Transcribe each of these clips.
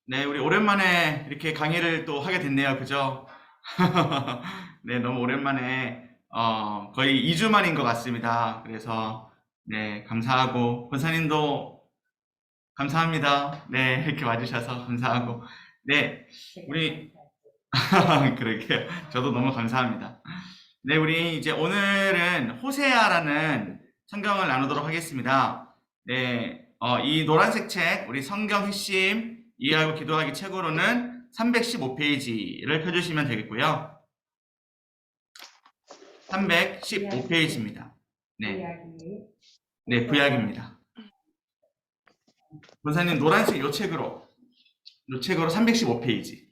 네, 우리 오랜만에 이렇게 강의를 또 하게 됐네요. 그죠? 네, 너무 오랜만에, 거의 2주 만인 것 같습니다. 그래서, 네, 감사하고, 권사님도 감사합니다. 네, 이렇게 와주셔서 감사하고. 네, 우리, 그러게요. 저도 너무 감사합니다. 네, 우리 이제 오늘은 호세아라는 성경을 나누도록 하겠습니다. 네, 이 노란색 책, 우리 성경 핵심 이해하고 기도하기 책으로는 315페이지를 펴주시면 되겠고요. 315페이지입니다. 네, 네, 구약입니다. 본사님 노란색 요 책으로 315페이지.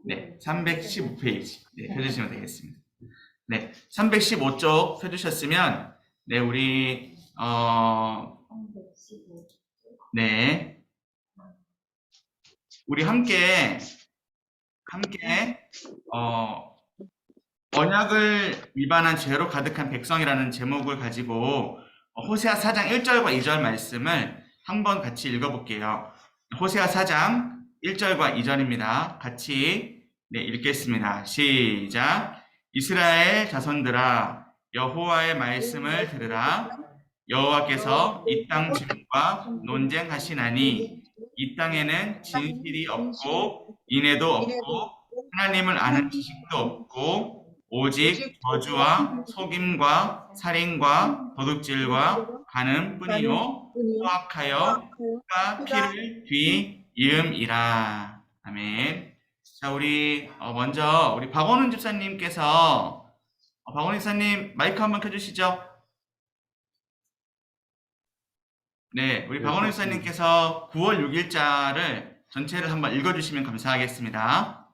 네, 315페이지. 네, 펴주시면 되겠습니다. 네, 315쪽 펴주셨으면, 네, 네, 우리 함께, 어, 언약을 위반한 죄로 가득한 백성이라는 제목을 가지고 호세아 4장 1절과 2절 말씀을 한번 같이 읽어볼게요. 호세아 4장 1절과 2절입니다. 같이 네, 읽겠습니다. 시작. 이스라엘 자손들아 여호와의 말씀을 들으라. 여호와께서 이 땅 주민과 논쟁하시나니 이 땅에는 진실이 없고 인애도 없고 하나님을 아는 지식도 없고 오직 저주와 속임과 살인과 도둑질과 간음뿐이요 포악하여 피가 피를 뒤이음이라. 아멘. 자, 우리 먼저 우리 박원훈 집사님께서 박원훈 집사님 마이크 한번 켜주시죠. 네, 우리 박원훈 집사님께서 9월 6일자를 전체를 한번 읽어주시면 감사하겠습니다.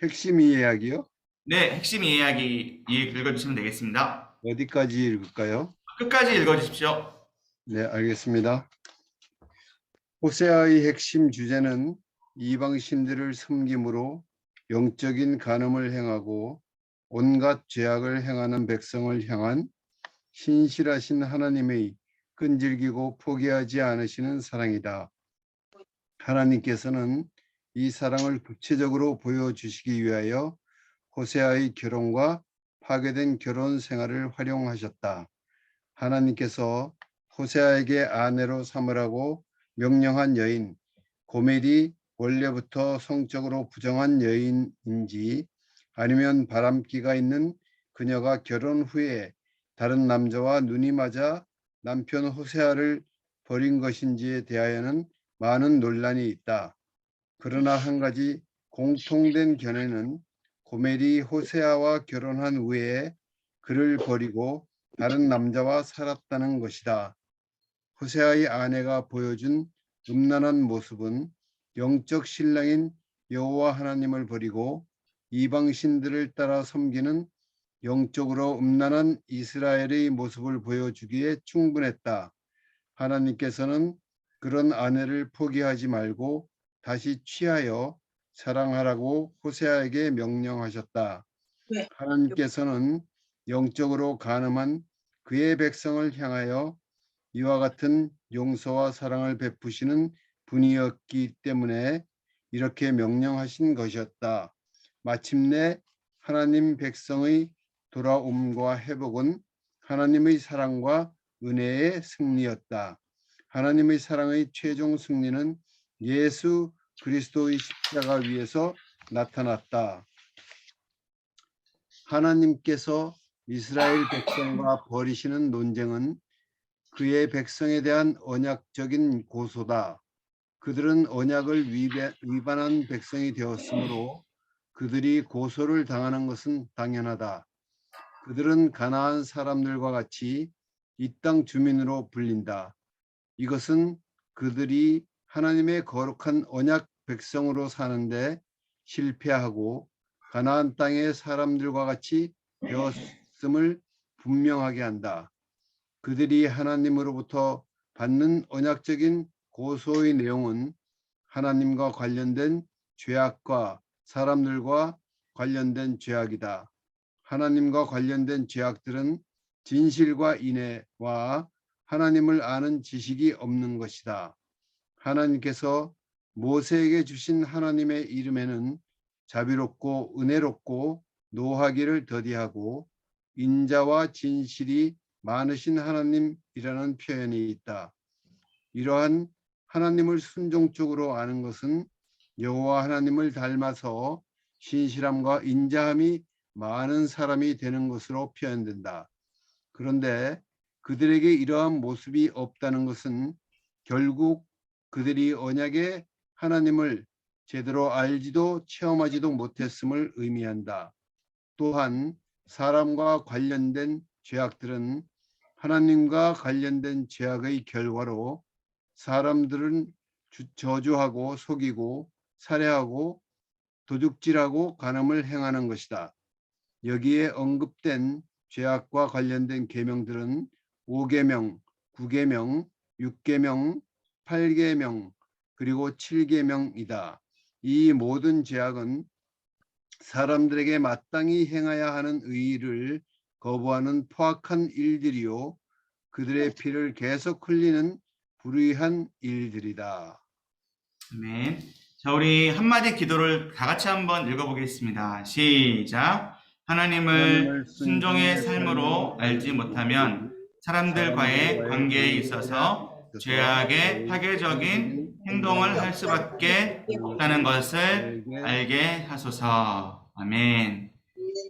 핵심 이야기요? 네, 핵심 이야기 읽어주시면 되겠습니다. 어디까지 읽을까요? 끝까지 읽어주십시오. 네, 알겠습니다. 호세아의 핵심 주제는 이방신들을 섬김으로 영적인 간음을 행하고 온갖 죄악을 행하는 백성을 향한 신실하신 하나님의 끈질기고 포기하지 않으시는 사랑이다. 하나님께서는 이 사랑을 구체적으로 보여주시기 위하여 호세아의 결혼과 파괴된 결혼 생활을 활용하셨다. 하나님께서 호세아에게 아내로 삼으라고 명령한 여인 고멜이 원래부터 성적으로 부정한 여인인지 아니면 바람기가 있는 그녀가 결혼 후에 다른 남자와 눈이 맞아 남편 호세아를 버린 것인지에 대하여는 많은 논란이 있다. 그러나 한 가지 공통된 견해는 고멜이 호세아와 결혼한 후에 그를 버리고 다른 남자와 살았다는 것이다. 호세아의 아내가 보여준 음란한 모습은 영적 신랑인 여호와 하나님을 버리고 이방신들을 따라 섬기는 영적으로 음란한 이스라엘의 모습을 보여주기에 충분했다. 하나님께서는 그런 아내를 포기하지 말고 다시 취하여 사랑하라고 호세아에게 명령하셨다. 하나님께서는 영적으로 간음한 그의 백성을 향하여 이와 같은 용서와 사랑을 베푸시는 분이었기 때문에 이렇게 명령하신 것이었다. 마침내 하나님 백성의 돌아옴과 회복은 하나님의 사랑과 은혜의 승리였다. 하나님의 사랑의 최종 승리는 예수 그리스도의 십자가 위에서 나타났다. 하나님께서 이스라엘 백성과 벌이시는 논쟁은 그의 백성에 대한 언약적인 고소다. 그들은 언약을 위반한 백성이 되었으므로 그들이 고소를 당하는 것은 당연하다. 그들은 가나안 사람들과 같이 이 땅 주민으로 불린다. 이것은 그들이 하나님의 거룩한 언약 백성으로 사는데 실패하고 가나안 땅의 사람들과 같이 되었음을 분명하게 한다. 그들이 하나님으로부터 받는 언약적인 고소의 내용은 하나님과 관련된 죄악과 사람들과 관련된 죄악이다. 하나님과 관련된 죄악들은 진실과 인애와 하나님을 아는 지식이 없는 것이다. 하나님께서 모세에게 주신 하나님의 이름에는 자비롭고 은혜롭고 노하기를 더디하고 인자와 진실이 많으신 하나님이라는 표현이 있다. 이러한 하나님을 순종적으로 아는 것은 여호와 하나님을 닮아서 신실함과 인자함이 많은 사람이 되는 것으로 표현된다. 그런데 그들에게 이러한 모습이 없다는 것은 결국 그들이 언약의 하나님을 제대로 알지도 체험하지도 못했음을 의미한다. 또한 사람과 관련된 죄악들은 하나님과 관련된 죄악의 결과로 사람들은 저주하고 속이고 살해하고 도둑질하고 간음을 행하는 것이다. 여기에 언급된 죄악과 관련된 계명들은 5계명, 9계명, 6계명, 8계명, 그리고 7계명이다. 이 모든 죄악은 사람들에게 마땅히 행해야 하는 의의를 거부하는 포악한 일들이요 그들의 피를 계속 흘리는 불의한 일들이다. 아멘. 자, 우리 한마디 기도를 다 같이 한번 읽어보겠습니다. 시작. 하나님을 순종의 삶으로 알지 못하면 사람들과의 관계에 있어서 죄악의 파괴적인 행동을 할 수밖에 없다는 것을 알게 하소서. 아멘.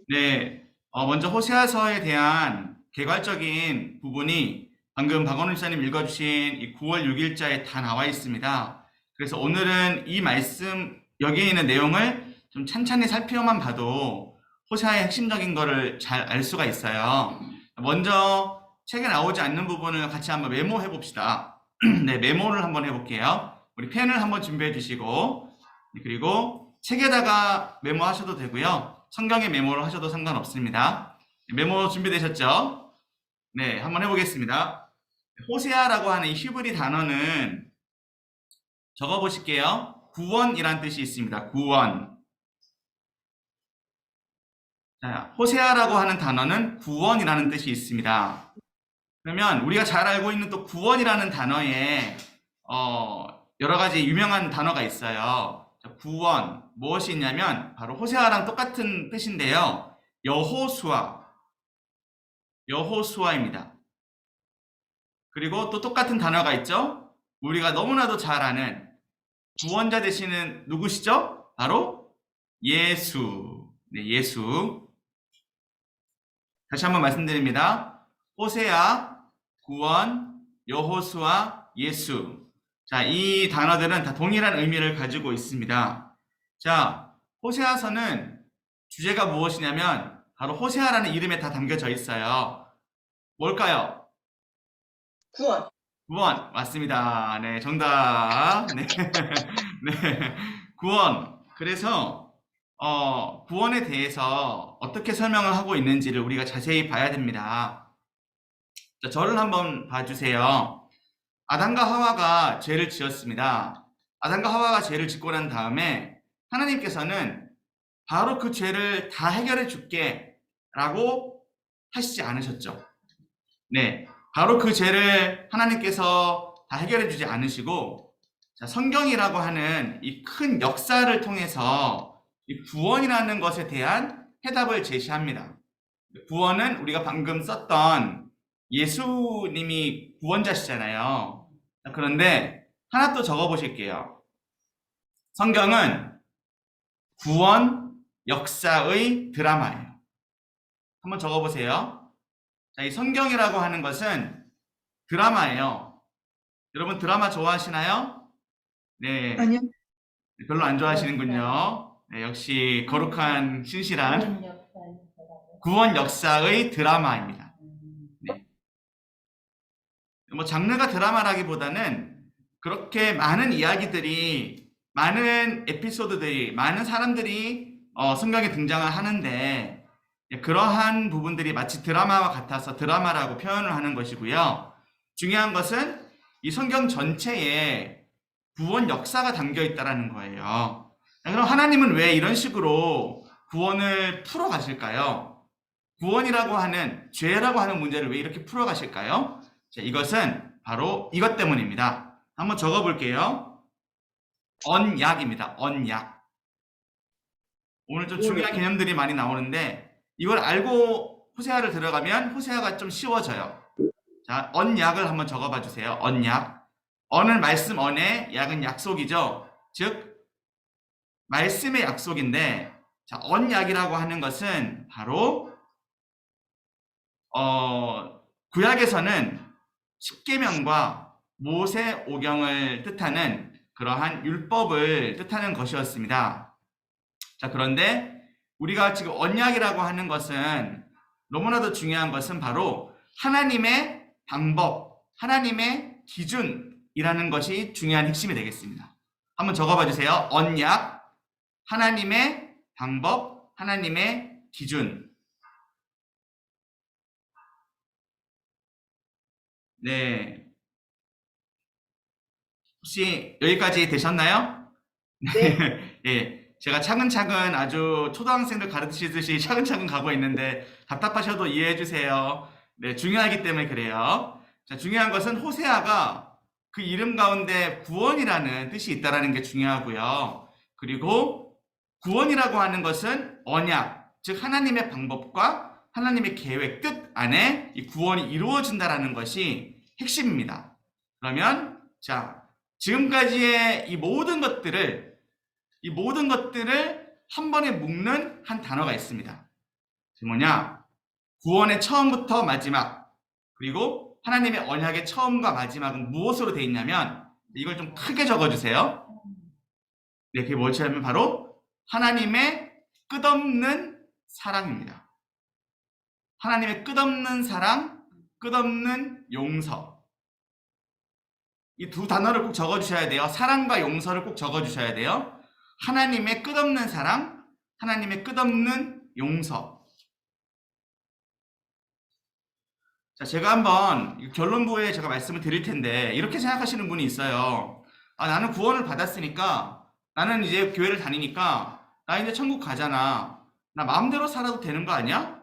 네, 먼저 호세아서에 대한 개괄적인 부분이 방금 박원훈 지사님 읽어주신 이 9월 6일자에 다 나와 있습니다. 그래서 오늘은 이 말씀, 여기에 있는 내용을 좀 찬찬히 살펴만 봐도 호세아의 핵심적인 거를 잘 알 수가 있어요. 먼저 책에 나오지 않는 부분을 같이 한번 메모해 봅시다. 네, 메모를 한번 해볼게요. 우리 펜을 한번 준비해 주시고, 그리고 책에다가 메모하셔도 되고요. 성경에 메모를 하셔도 상관없습니다. 메모 준비되셨죠? 네, 한번 해보겠습니다. 호세아라고 하는 이 히브리 단어는 적어보실게요. 구원이란 뜻이 있습니다. 구원. 자, 호세아라고 하는 단어는 구원이라는 뜻이 있습니다. 그러면 우리가 잘 알고 있는 또 구원이라는 단어에 여러 가지 유명한 단어가 있어요. 자, 구원 무엇이 있냐면 바로 호세아랑 똑같은 뜻인데요. 여호수아입니다. 그리고 또 똑같은 단어가 있죠. 우리가 너무나도 잘 아는 구원자 되시는 누구시죠? 바로 예수. 네, 예수. 다시 한번 말씀드립니다. 호세아, 구원, 여호수아, 예수. 자, 이 단어들은 다 동일한 의미를 가지고 있습니다. 자, 호세아서는 주제가 무엇이냐면 바로 호세아라는 이름에 다 담겨져 있어요. 뭘까요? 구원. 구원. 맞습니다. 네, 정답. 네. 네. 구원. 그래서 구원에 대해서 어떻게 설명을 하고 있는지를 우리가 자세히 봐야 됩니다. 자, 저를 한번 봐주세요. 아담과 하와가 죄를 지었습니다. 아담과 하와가 죄를 짓고 난 다음에 하나님께서는 바로 그 죄를 다 해결해 줄게 라고 하시지 않으셨죠. 네, 바로 그 죄를 하나님께서 다 해결해 주지 않으시고, 자, 성경이라고 하는 이 큰 역사를 통해서 이 구원이라는 것에 대한 해답을 제시합니다. 구원은 우리가 방금 썼던 예수님이 구원자시잖아요. 그런데 하나 또 적어 보실게요. 성경은 구원 역사의 드라마예요. 한번 적어 보세요. 자, 이 성경이라고 하는 것은 드라마예요. 여러분 드라마 좋아하시나요? 네. 아니요. 별로 안 좋아하시는군요. 네, 역시 거룩한 신실한 구원 역사의 드라마입니다. 네. 뭐 장르가 드라마라기보다는 그렇게 많은 이야기들이, 많은 에피소드들이, 많은 사람들이 성경에 등장을 하는데 그러한 부분들이 마치 드라마와 같아서 드라마라고 표현을 하는 것이고요. 중요한 것은 이 성경 전체에 구원 역사가 담겨 있다는 거예요. 그럼 하나님은 왜 이런 식으로 구원을 풀어 가실까요? 구원이라고 하는, 죄라고 하는 문제를 왜 이렇게 풀어 가실까요? 자, 이것은 바로 이것 때문입니다. 한번 적어볼게요. 언약입니다. 언약. 오늘 좀 중요한 개념들이 많이 나오는데 이걸 알고 호세아를 들어가면 호세아가 좀 쉬워져요. 자, 언약을 한번 적어봐 주세요. 언약. 언은 말씀, 언의, 약은 약속이죠. 즉 말씀의 약속인데, 자, 언약이라고 하는 것은 바로 구약에서는 십계명과 모세오경을 뜻하는 그러한 율법을 뜻하는 것이었습니다. 자, 그런데 우리가 지금 언약이라고 하는 것은 너무나도 중요한 것은 바로 하나님의 방법, 하나님의 기준이라는 것이 중요한 핵심이 되겠습니다. 한번 적어봐 주세요. 언약, 하나님의 방법, 하나님의 기준. 네. 혹시 여기까지 되셨나요? 네. 예. 제가 차근차근 아주 초등학생들 가르치듯이 차근차근 가고 있는데 답답하셔도 이해해 주세요. 네, 중요하기 때문에 그래요. 자, 중요한 것은 호세아가 그 이름 가운데 구원이라는 뜻이 있다라는 게 중요하고요. 그리고 구원이라고 하는 것은 언약, 즉 하나님의 방법과 하나님의 계획, 뜻 안에 이 구원이 이루어진다라는 것이 핵심입니다. 그러면 자, 지금까지의 이 모든 것들을 한 번에 묶는 한 단어가 있습니다. 그게 뭐냐? 구원의 처음부터 마지막, 그리고 하나님의 언약의 처음과 마지막은 무엇으로 되어 있냐면, 이걸 좀 크게 적어주세요. 네, 그게 뭐냐면 바로 하나님의 끝없는 사랑입니다. 하나님의 끝없는 사랑, 끝없는 용서. 이 두 단어를 꼭 적어주셔야 돼요. 사랑과 용서를 꼭 적어주셔야 돼요. 하나님의 끝없는 사랑, 하나님의 끝없는 용서. 자, 제가 한번 결론부에 제가 말씀을 드릴 텐데 이렇게 생각하시는 분이 있어요. 아, 나는 구원을 받았으니까, 나는 이제 교회를 다니니까 나 이제 천국 가잖아. 나 마음대로 살아도 되는 거 아니야?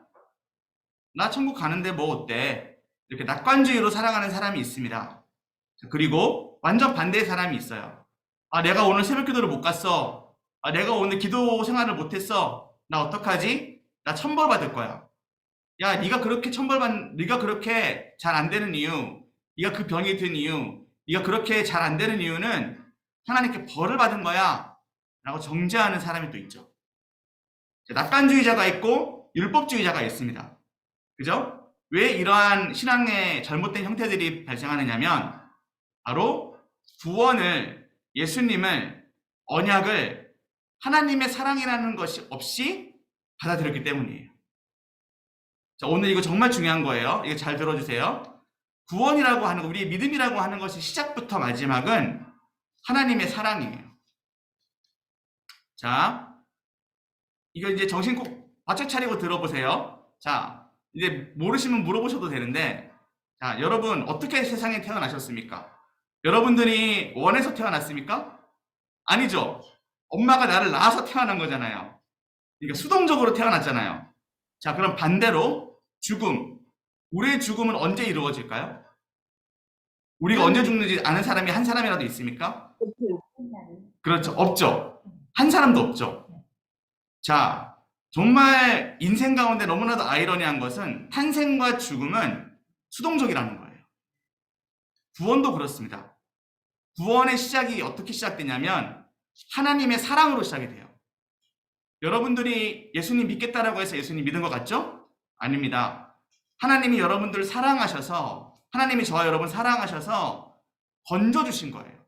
나 천국 가는데 뭐 어때? 이렇게 낙관주의로 살아가는 사람이 있습니다. 그리고 완전 반대의 사람이 있어요. 아, 내가 오늘 새벽 기도를 못 갔어. 아, 내가 오늘 기도 생활을 못 했어. 나 어떡하지? 나 천벌 받을 거야. 야, 네가 그렇게 잘 안 되는 이유, 네가 그 병이 든 이유, 네가 그렇게 잘 안 되는 이유는 하나님께 벌을 받은 거야. 라고 정죄하는 사람이 또 있죠. 낙관주의자가 있고 율법주의자가 있습니다. 그죠? 왜 이러한 신앙의 잘못된 형태들이 발생하느냐면 바로 구원을, 예수님을, 언약을 하나님의 사랑이라는 것이 없이 받아들였기 때문이에요. 자, 오늘 이거 정말 중요한 거예요. 이거 잘 들어주세요. 구원이라고 하는 거, 우리의 믿음이라고 하는 것이 시작부터 마지막은 하나님의 사랑이에요. 자, 이거 이제 정신 꼭 바짝 차리고 들어보세요. 자, 이제 모르시면 물어보셔도 되는데, 자, 여러분 어떻게 세상에 태어나셨습니까? 여러분들이 원해서 태어났습니까? 아니죠. 엄마가 나를 낳아서 태어난 거잖아요. 그러니까 수동적으로 태어났잖아요. 자, 그럼 반대로 죽음. 우리의 죽음은 언제 이루어질까요? 우리가 언제 죽는지 아는 사람이 한 사람이라도 있습니까? 그렇죠. 없죠. 한 사람도 없죠. 자, 정말 인생 가운데 너무나도 아이러니한 것은 탄생과 죽음은 수동적이라는 거예요. 구원도 그렇습니다. 구원의 시작이 어떻게 시작되냐면 하나님의 사랑으로 시작이 돼요. 여러분들이 예수님 믿겠다라고 해서 예수님 믿은 것 같죠? 아닙니다. 하나님이 여러분들을 사랑하셔서, 하나님이 저와 여러분 사랑하셔서 건져주신 거예요.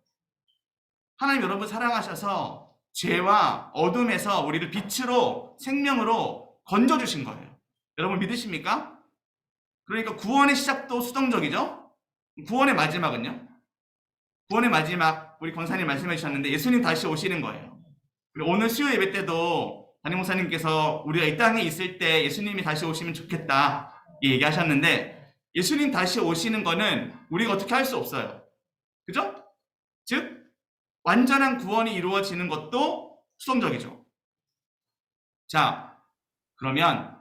하나님 여러분 사랑하셔서 죄와 어둠에서 우리를 빛으로, 생명으로 건져주신 거예요. 여러분 믿으십니까? 그러니까 구원의 시작도 수동적이죠? 구원의 마지막은요? 구원의 마지막, 우리 권사님 말씀해 주셨는데 예수님 다시 오시는 거예요. 그리고 오늘 수요 예배 때도 담임 목사님께서 우리가 이 땅에 있을 때 예수님이 다시 오시면 좋겠다 이 얘기하셨는데, 예수님 다시 오시는 거는 우리가 어떻게 할 수 없어요. 그죠? 즉 완전한 구원이 이루어지는 것도 수동적이죠. 자, 그러면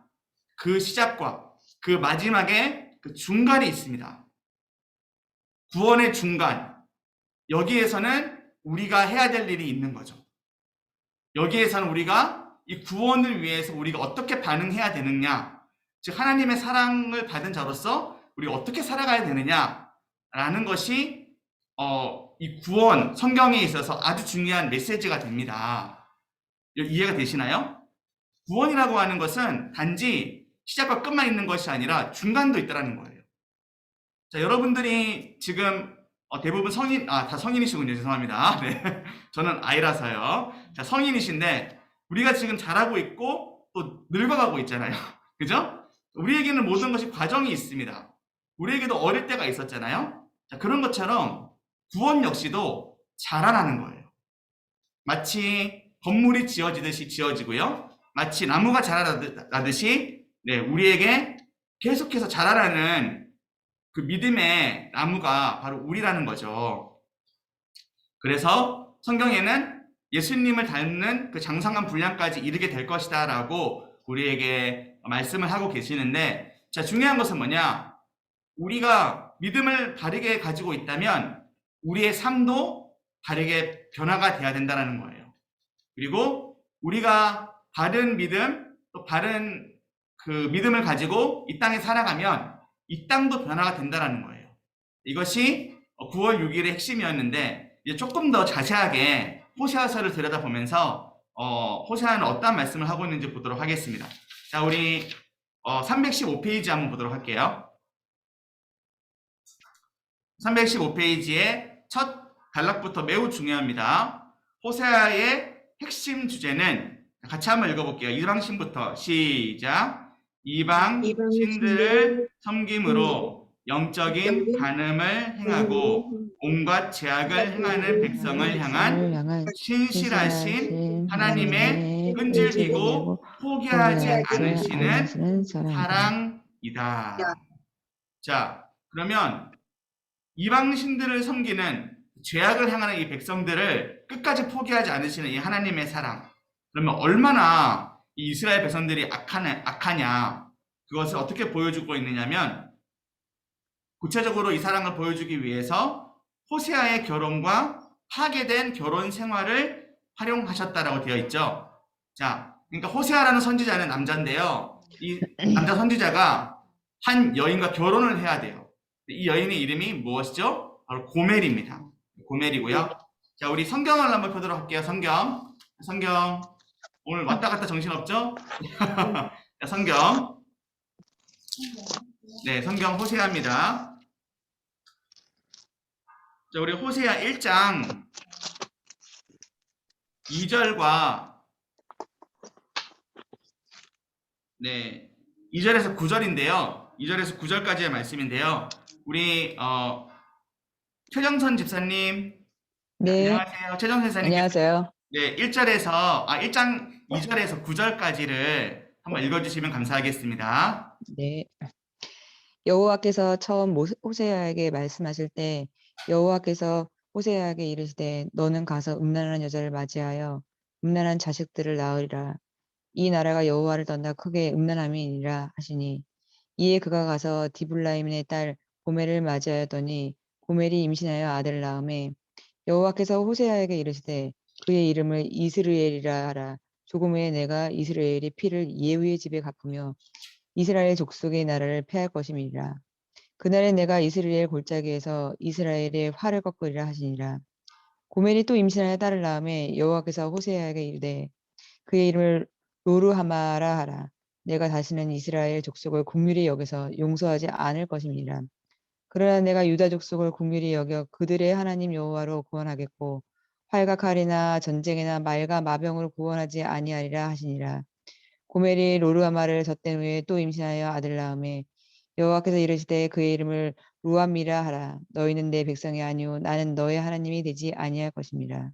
그 시작과 그 마지막에 그 중간이 있습니다. 구원의 중간. 여기에서는 우리가 해야 될 일이 있는 거죠. 여기에서는 우리가 이 구원을 위해서 우리가 어떻게 반응해야 되느냐, 즉 하나님의 사랑을 받은 자로서 우리가 어떻게 살아가야 되느냐라는 것이 이 구원 성경에 있어서 아주 중요한 메시지가 됩니다. 이해가 되시나요? 구원이라고 하는 것은 단지 시작과 끝만 있는 것이 아니라 중간도 있다는 거예요. 자, 여러분들이 지금 대부분 다 성인이시군요. 죄송합니다. 네. 저는 아이라서요. 자, 성인이신데 우리가 지금 자라고 있고 또 늙어가고 있잖아요. 그죠? 우리에게는 모든 것이 과정이 있습니다. 우리에게도 어릴 때가 있었잖아요. 자, 그런 것처럼 구원 역시도 자라나는 거예요. 마치 건물이 지어지듯이 지어지고요. 마치 나무가 자라나듯이 네, 우리에게 계속해서 자라나는 그 믿음의 나무가 바로 우리라는 거죠. 그래서 성경에는 예수님을 닮는 그 장성한 분량까지 이르게 될 것이다 라고 우리에게 말씀을 하고 계시는데, 자, 중요한 것은 뭐냐? 우리가 믿음을 바르게 가지고 있다면 우리의 삶도 바르게 변화가 돼야 된다는 거예요. 그리고 우리가 바른 믿음, 또 바른 그 믿음을 가지고 이 땅에 살아가면 이 땅도 변화가 된다는 거예요. 이것이 9월 6일의 핵심이었는데, 이제 조금 더 자세하게 호세아서를 들여다보면서 호세아는 어떤 말씀을 하고 있는지 보도록 하겠습니다. 자, 우리 315페이지 한번 보도록 할게요. 315페이지의 첫 단락부터 매우 중요합니다. 호세아의 핵심 주제는 같이 한번 읽어볼게요. 이방신부터 시작. 이방신들을 섬김으로 영적인 간음을 행하고 온갖 죄악을 행하는 백성을 향한 신실하신 하나님의 끈질기고 포기하지 않으시는 사랑이다. 자, 그러면 이방신들을 섬기는 죄악을 행하는 이 백성들을 끝까지 포기하지 않으시는 이 하나님의 사랑. 그러면 얼마나 이 이스라엘 백성들이 악하냐. 그것을 어떻게 보여주고 있느냐면, 구체적으로 이 사랑을 보여주기 위해서 호세아의 결혼과 파괴된 결혼 생활을 활용하셨다라고 되어 있죠. 자, 그러니까 호세아라는 선지자는 남자인데요. 이 남자 선지자가 한 여인과 결혼을 해야 돼요. 이 여인의 이름이 무엇이죠? 바로 고멜입니다. 고멜이고요. 자, 우리 성경을 한번 펴도록 할게요. 성경. 오늘 왔다 갔다 정신없죠? 자, 성경. 네, 성경 호세아입니다. 자, 우리 호세아 1장 2절과 2절에서 9절인데요. 2절에서 9절까지의 말씀인데요. 우리 최정선 집사님. 네, 안녕하세요. 최정선 집사님. 안녕하세요. 네, 1장 2절에서 9절까지를 한번 읽어주시면 감사하겠습니다. 네. 여호와께서 처음 호세아에게 말씀하실 때 여호와께서 호세아에게 이르시되 너는 가서 음란한 여자를 맞이하여 음란한 자식들을 낳으리라. 이 나라가 여호와를 떠나 크게 음란함이니라 하시니, 이에 그가 가서 디블라임의 딸 고멜을 맞이하였더니 고멜이 임신하여 아들을 낳음에 여호와께서 호세아에게 이르시되 그의 이름을 이스르엘이라 하라. 조금 후에 내가 이스라엘의 피를 예후의 집에 갚으며 이스라엘 족속의 나라를 패할 것임이니라. 그날에 내가 이스라엘 골짜기에서 이스라엘의 활을 꺾으리라 하시니라. 고멜이 또 임신하여 딸을 낳음에 여호와께서 호세아에게 이르되 그의 이름을 로르하마라 하라. 내가 다시는 이스라엘 족속을 긍휼히 여겨서 용서하지 않을 것임이니라. 그러나 내가 유다 족속을 긍휼히 여겨 그들의 하나님 여호와로 구원하겠고 활과 칼이나 전쟁이나 말과 마병으로 구원하지 아니하리라 하시니라. 고멜이 로르하마를 젖된 후에 또 임신하여 아들 낳음에 여호와께서 이르시되 그의 이름을 루암이라 하라. 너희는 내 백성이 아니오 나는 너의 하나님이 되지 아니할 것임이라.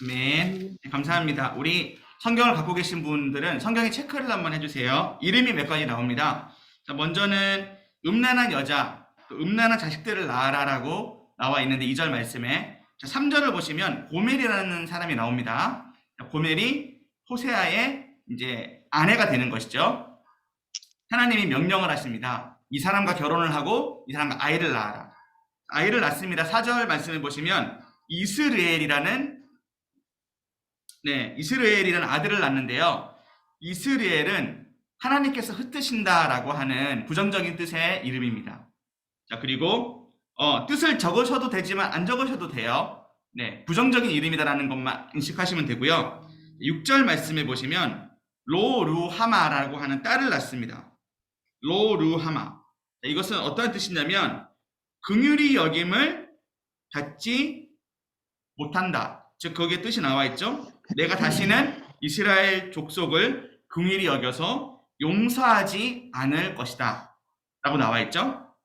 아멘. 네, 감사합니다. 우리 성경을 갖고 계신 분들은 성경에 체크를 한번 해주세요. 이름이 몇 가지 나옵니다. 자, 먼저는 음란한 여자, 또 음란한 자식들을 낳아라라고 나와 있는데 2절 말씀에, 자, 3절을 보시면 고멜이라는 사람이 나옵니다. 자, 고멜이 호세아의 이제 아내가 되는 것이죠. 하나님이 명령을 하십니다. 이 사람과 결혼을 하고 이 사람과 아이를 낳아라. 아이를 낳습니다. 4절 말씀을 보시면 이스르엘이라는 아들을 낳는데요. 이스르엘은 하나님께서 흩으신다라고 하는 부정적인 뜻의 이름입니다. 자, 그리고 뜻을 적으셔도 되지만 안 적으셔도 돼요. 네, 부정적인 이름이다라는 것만 인식하시면 되고요. 6절 말씀에 보시면 로루하마라고 하는 딸을 낳습니다. 로루하마. 이것은 어떠한 뜻이냐면 긍휼히 여김을 받지 못한다. 즉 거기에 뜻이 나와 있죠. 내가 다시는 이스라엘 족속을 긍휼히 여겨서 용서하지 않을 것이다 라고 나와 있죠.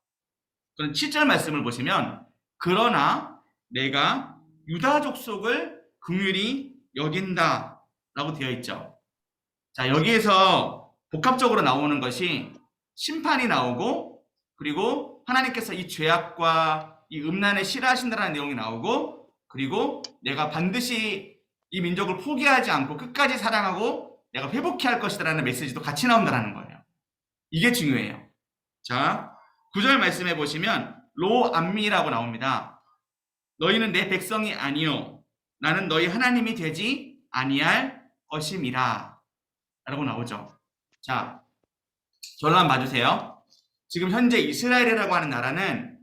그럼 7절 말씀을 보시면 그러나 내가 유다 족속을 긍휼히 여긴다 라고 되어 있죠. 자, 여기에서 복합적으로 나오는 것이 심판이 나오고, 그리고 하나님께서 이 죄악과 이 음란을 싫어하신다는 내용이 나오고, 그리고 내가 반드시 이 민족을 포기하지 않고 끝까지 사랑하고 내가 회복해 할 것이다라는 메시지도 같이 나온다는 거예요. 이게 중요해요. 자, 9절 말씀해 보시면 로암미라고 나옵니다. 너희는 내 백성이 아니요 나는 너희 하나님이 되지 아니할 것임이라 라고 나오죠. 자, 저를 한번 봐주세요. 지금 현재 이스라엘이라고 하는 나라는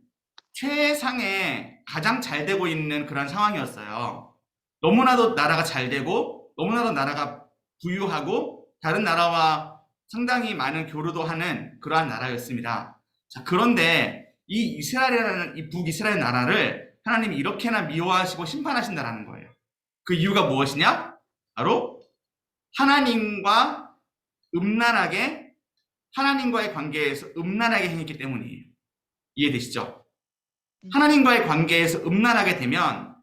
최상의 가장 잘 되고 있는 그런 상황이었어요. 너무나도 나라가 잘 되고 너무나도 나라가 부유하고 다른 나라와 상당히 많은 교류도 하는 그러한 나라였습니다. 자, 그런데 이 이스라엘이라는 이 북이스라엘 나라를 하나님이 이렇게나 미워하시고 심판하신다라는 거예요. 그 이유가 무엇이냐? 바로 하나님과 음란하게, 하나님과의 관계에서 음란하게 행했기 때문이에요. 이해되시죠? 하나님과의 관계에서 음란하게 되면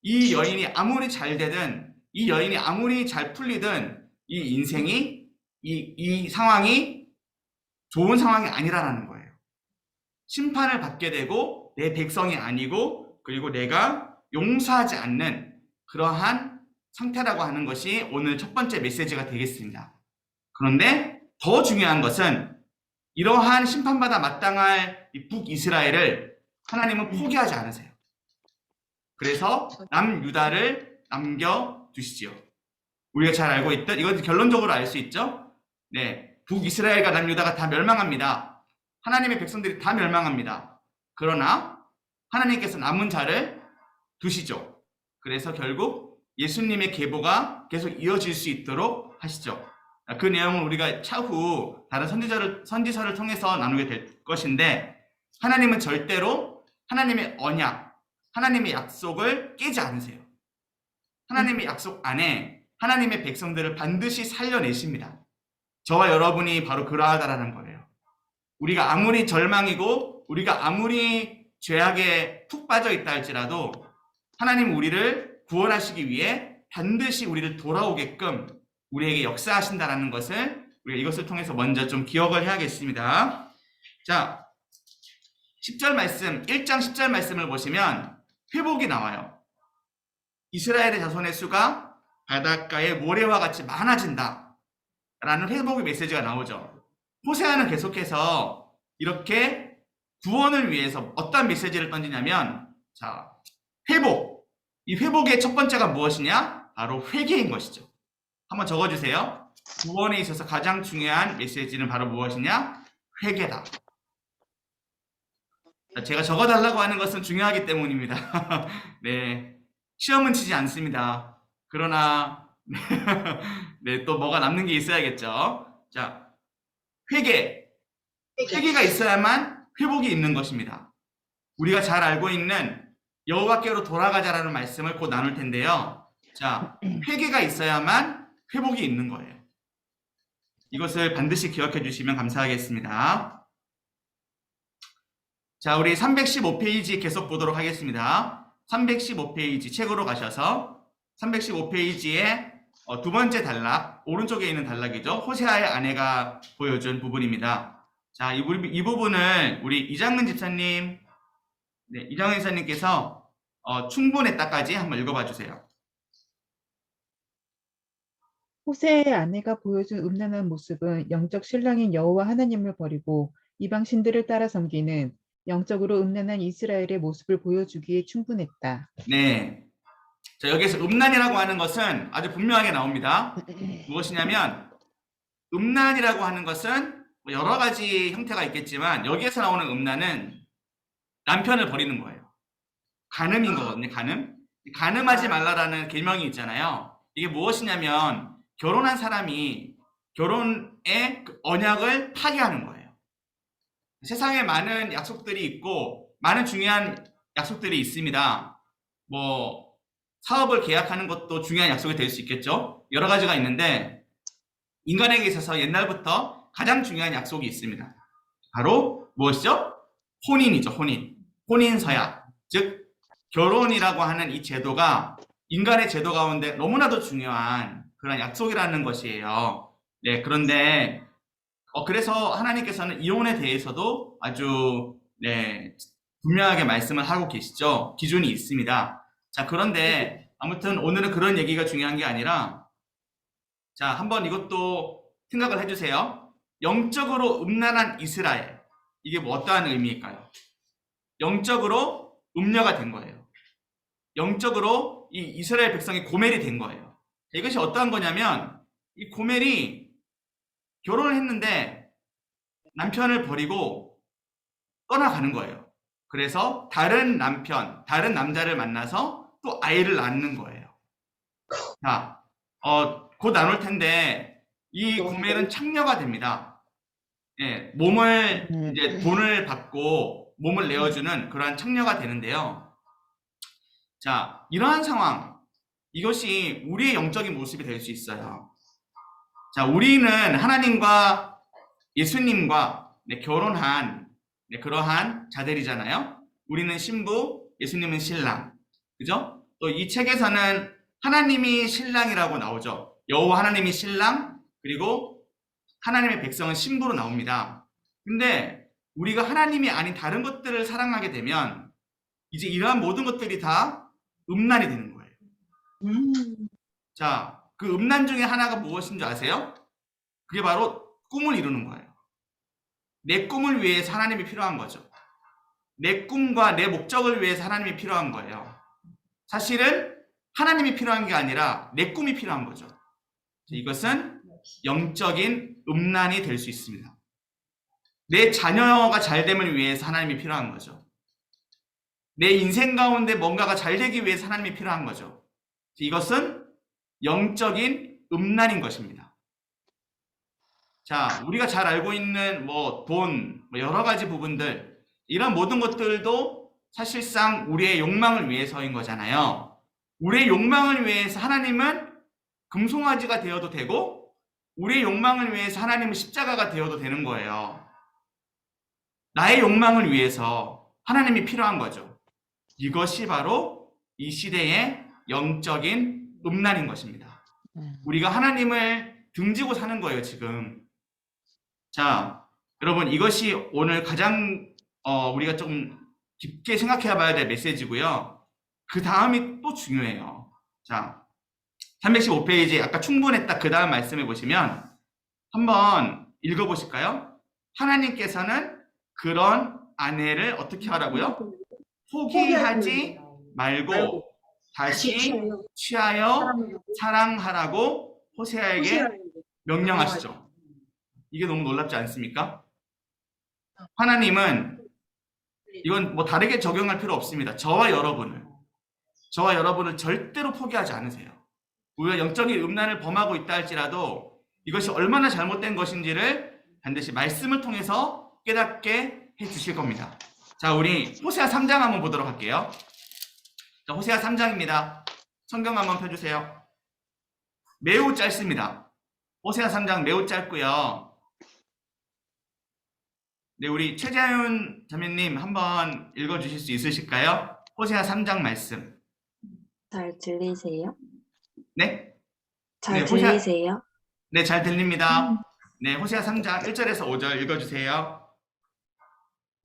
이 여인이 아무리 잘 되든, 이 여인이 아무리 잘 풀리든 이 인생이, 이 상황이 좋은 상황이 아니라는 거예요. 심판을 받게 되고 내 백성이 아니고, 그리고 내가 용서하지 않는 그러한 상태라고 하는 것이 오늘 첫 번째 메시지가 되겠습니다. 그런데 더 중요한 것은 이러한 심판받아 마땅할 이 북이스라엘을 하나님은 포기하지 않으세요. 그래서 남유다를 남겨두시지요. 우리가 잘 알고 있듯 이것도 결론적으로 알 수 있죠. 네, 북이스라엘과 남유다가 다 멸망합니다. 하나님의 백성들이 다 멸망합니다. 그러나 하나님께서 남은 자를 두시죠. 그래서 결국 예수님의 계보가 계속 이어질 수 있도록 하시죠. 그 내용은 우리가 차후 다른 선지서를 통해서 나누게 될 것인데, 하나님은 절대로 하나님의 언약, 하나님의 약속을 깨지 않으세요. 하나님의 약속 안에 하나님의 백성들을 반드시 살려내십니다. 저와 여러분이 바로 그러하다라는 거예요. 우리가 아무리 절망이고 우리가 아무리 죄악에 푹 빠져 있다 할지라도 하나님 우리를 구원하시기 위해 반드시 우리를 돌아오게끔 우리에게 역사하신다라는 것을 우리가 이것을 통해서 먼저 좀 기억을 해야겠습니다. 자, 10절 말씀, 1장 10절 말씀을 보시면 회복이 나와요. 이스라엘의 자손의 수가 바닷가의 모래와 같이 많아진다 라는 회복의 메시지가 나오죠. 호세아는 계속해서 이렇게 구원을 위해서 어떤 메시지를 던지냐면, 자, 회복. 이 회복의 첫 번째가 무엇이냐? 바로 회개인 것이죠. 한번 적어주세요. 구원에 있어서 가장 중요한 메시지는 바로 무엇이냐? 회개다. 제가 적어달라고 하는 것은 중요하기 때문입니다. 네, 시험은 치지 않습니다. 그러나 네, 또 뭐가 남는 게 있어야겠죠. 자, 회개가 있어야만 회복이 있는 것입니다. 우리가 잘 알고 있는 여호와께로 돌아가자라는 말씀을 곧 나눌 텐데요. 자, 회개가 있어야만 회복이 있는 거예요. 이것을 반드시 기억해 주시면 감사하겠습니다. 자, 우리 315페이지 계속 보도록 하겠습니다. 315페이지 책으로 가셔서 315페이지에 두 번째 단락, 오른쪽에 있는 단락이죠. 호세아의 아내가 보여준 부분입니다. 자, 이 부분을 우리 이장근 집사님, 네, 이장근 집사님께서 충분했다까지 한번 읽어봐 주세요. 호세의 아내가 보여준 음란한 모습은 영적 신랑인 여호와 하나님을 버리고 이방 신들을 따라 섬기는 영적으로 음란한 이스라엘의 모습을 보여주기에 충분했다. 네, 자, 여기서 음란이라고 하는 것은 아주 분명하게 나옵니다. 무엇이냐면 음란이라고 하는 것은 뭐 여러 가지 형태가 있겠지만 여기에서 나오는 음란은 남편을 버리는 거예요. 간음인 거거든요. 간음. 간음하지 말라라는 계명이 있잖아요. 이게 무엇이냐면 결혼한 사람이 결혼의 그 언약을 파기하는 거예요. 세상에 많은 약속들이 있고 많은 중요한 약속들이 있습니다. 뭐 사업을 계약하는 것도 중요한 약속이 될 수 있겠죠. 여러 가지가 있는데 인간에게 있어서 옛날부터 가장 중요한 약속이 있습니다. 바로 무엇이죠? 혼인이죠. 혼인. 혼인서약. 즉 결혼이라고 하는 이 제도가 인간의 제도 가운데 너무나도 중요한 그런 약속이라는 것이에요. 네, 그런데 그래서 하나님께서는 이혼에 대해서도 아주 분명하게 말씀을 하고 계시죠. 기준이 있습니다. 자, 그런데 아무튼 오늘은 그런 얘기가 중요한 게 아니라 자, 한번 이것도 생각을 해주세요. 영적으로 음란한 이스라엘. 이게 뭐 어떠한 의미일까요? 영적으로 음녀가 된 거예요. 영적으로 이 이스라엘 백성이 고멜이 된 거예요. 이것이 어떠한 거냐면 이 고멜이 결혼을 했는데 남편을 버리고 떠나가는 거예요. 그래서 다른 남편, 다른 남자를 만나서 또 아이를 낳는 거예요. 자, 곧 나눌 텐데 이 고멜은 창녀가 됩니다. 예, 몸을 이제 돈을 받고 몸을 내어주는 그러한 창녀가 되는데요. 자, 이러한 상황, 이것이 우리의 영적인 모습이 될 수 있어요. 자, 우리는 하나님과 예수님과 결혼한 그러한 자들이잖아요. 우리는 신부, 예수님은 신랑. 그죠? 또 이 책에서는 하나님이 신랑이라고 나오죠. 여호와 하나님이 신랑, 그리고 하나님의 백성은 신부로 나옵니다. 근데 우리가 하나님이 아닌 다른 것들을 사랑하게 되면 이제 이러한 모든 것들이 다 음란이 되는 거예요. 자, 그 음란 중에 하나가 무엇인 줄 아세요? 그게 바로 꿈을 이루는 거예요. 내 꿈을 위해서 하나님이 필요한 거죠. 내 꿈과 내 목적을 위해서 하나님이 필요한 거예요. 사실은 하나님이 필요한 게 아니라 내 꿈이 필요한 거죠. 이것은 영적인 음란이 될 수 있습니다. 내 자녀가 잘 됨을 위해서 하나님이 필요한 거죠. 내 인생 가운데 뭔가가 잘 되기 위해서 하나님이 필요한 거죠. 이것은 영적인 음란인 것입니다. 자, 우리가 잘 알고 있는 돈, 여러 가지 부분들, 이런 모든 것들도 사실상 우리의 욕망을 위해서인 거잖아요. 우리의 욕망을 위해서 하나님은 금송아지가 되어도 되고 우리의 욕망을 위해서 하나님은 십자가가 되어도 되는 거예요. 나의 욕망을 위해서 하나님이 필요한 거죠. 이것이 바로 이 시대의 영적인 음란인 것입니다. 우리가 하나님을 등지고 사는 거예요, 지금. 자, 여러분, 이것이 오늘 가장 우리가 좀 깊게 생각해 봐야 될 메시지고요. 그 다음이 또 중요해요. 자, 315페이지 아까 충분했다 그 다음 말씀해 보시면 한번 읽어보실까요? 하나님께서는 그런 아내를 어떻게 하라고요? 포기하지 말고 다시 취하여 사랑하라고 호세아에게 명령하시죠. 이게 너무 놀랍지 않습니까? 하나님은 이건 다르게 적용할 필요 없습니다. 저와 여러분을 절대로 포기하지 않으세요. 우리가 영적인 음란을 범하고 있다 할지라도 이것이 얼마나 잘못된 것인지를 반드시 말씀을 통해서 깨닫게 해주실 겁니다. 자, 우리 호세아 3장 한번 보도록 할게요. 자, 호세아 3장입니다. 성경 한번 펴주세요. 매우 짧습니다. 호세아 3장 매우 짧고요. 네, 우리 최자윤 자매님 한번 읽어주실 수 있으실까요? 호세아 3장 말씀. 잘 들리세요? 네? 잘 네, 들리세요? 네, 잘 들립니다. 네, 호세아 3장 1절에서 5절 읽어주세요.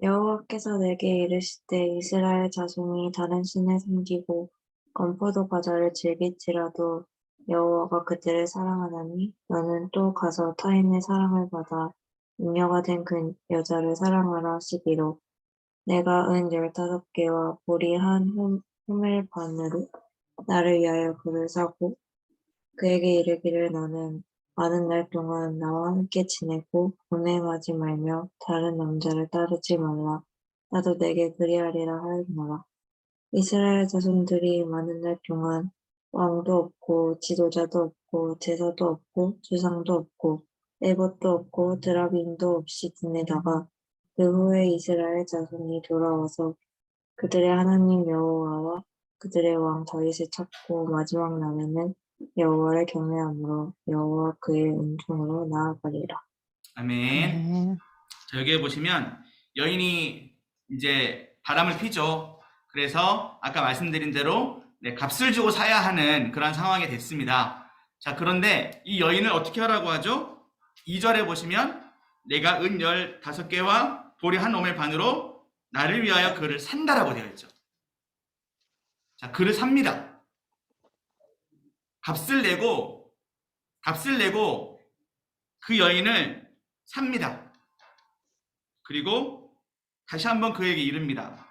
여호와께서 내게 이르시되 이스라엘 자손이 다른 신을 섬기고 건포도 과자를 즐길지라도 여호와가 그들을 사랑하나니 너는 또 가서 타인의 사랑을 받아 잉여가 된 그 여자를 사랑하라 하시기로 내가 은 15개와 보리 한 호멜 반으로 나를 위하여 그를 사고 그에게 이르기를 너는 많은 날 동안 나와 함께 지내고 운행하지 말며 다른 남자를 따르지 말라. 나도 내게 그리하리라 하였노라. 이스라엘 자손들이 많은 날 동안 왕도 없고 지도자도 없고 제사도 없고 주상도 없고 에봇도 없고 드라빔도 없이 지내다가 그 후에 이스라엘 자손이 돌아와서 그들의 하나님 여호와와 그들의 왕 다윗을 찾고 마지막 날에는 여호와를 경외함으로 여호와 그의 은총으로 나아가리라. 아멘. 아멘. 자, 여기에 보시면 여인이 이제 바람을 피죠. 그래서 아까 말씀드린 대로 값을 주고 사야 하는 그런 상황이 됐습니다. 자, 그런데 이 여인을 어떻게 하라고 하죠? 2절에 보시면 내가 은 15개와 보리 한 오멜 반으로 나를 위하여 그를 산다라고 되어 있죠. 자, 그를 삽니다. 값을 내고 그 여인을 삽니다. 그리고 다시 한번 그에게 이릅니다.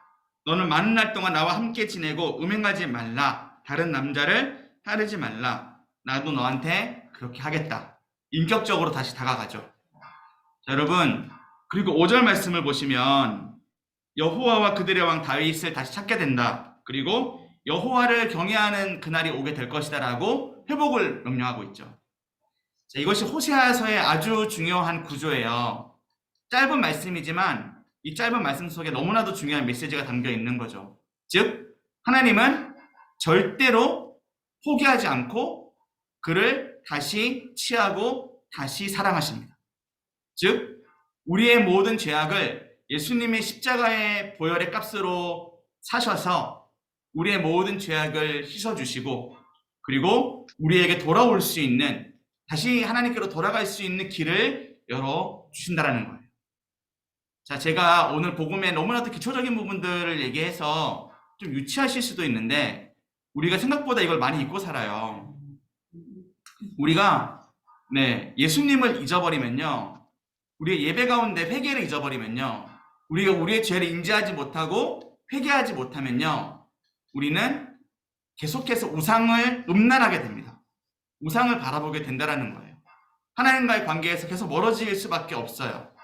너는 많은 날 동안 나와 함께 지내고 음행하지 말라. 다른 남자를 따르지 말라. 나도 너한테 그렇게 하겠다. 인격적으로 다시 다가가죠. 자, 여러분, 그리고 5절 말씀을 보시면 여호와와 그들의 왕 다윗을 다시 찾게 된다. 그리고 여호와를 경외하는 그날이 오게 될 것이다 라고 회복을 명령하고 있죠. 자, 이것이 호세아서의 아주 중요한 구조예요. 짧은 말씀이지만 이 짧은 말씀 속에 너무나도 중요한 메시지가 담겨 있는 거죠. 즉, 하나님은 절대로 포기하지 않고 그를 다시 취하고 다시 사랑하십니다. 즉, 우리의 모든 죄악을 예수님의 십자가의 보혈의 값으로 사셔서 우리의 모든 죄악을 씻어주시고 그리고 우리에게 돌아올 수 있는, 다시 하나님께로 돌아갈 수 있는 길을 열어주신다라는 거예요. 자, 제가 오늘 복음의 너무나도 기초적인 부분들을 얘기해서 좀 유치하실 수도 있는데 우리가 생각보다 이걸 많이 잊고 살아요. 우리가 예수님을 잊어버리면요, 우리의 예배 가운데 회개를 잊어버리면요, 우리가 우리의 죄를 인지하지 못하고 회개하지 못하면요, 우리는 계속해서 우상을 음란하게 됩니다. 우상을 바라보게 된다는 거예요. 하나님과의 관계에서 계속 멀어질 수밖에 없어요.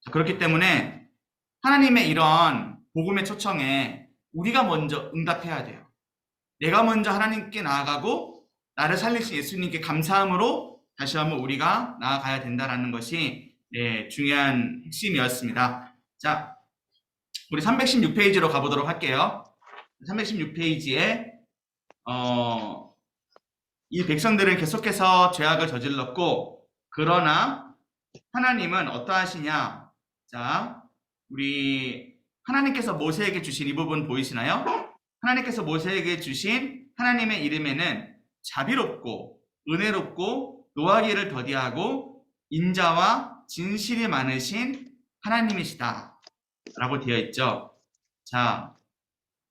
자, 그렇기 때문에 하나님의 이런 복음의 초청에 우리가 먼저 응답해야 돼요. 내가 먼저 하나님께 나아가고 나를 살리신 예수님께 감사함으로 다시 한번 우리가 나아가야 된다는 것이 중요한 핵심이었습니다. 자, 우리 316페이지로 가보도록 할게요. 316페이지에 이 백성들은 계속해서 죄악을 저질렀고 그러나 하나님은 어떠하시냐? 자, 우리 하나님께서 모세에게 주신 이 부분 보이시나요? 하나님께서 모세에게 주신 하나님의 이름에는 자비롭고 은혜롭고 노하기를 더디하고 인자와 진실이 많으신 하나님이시다 라고 되어 있죠. 자,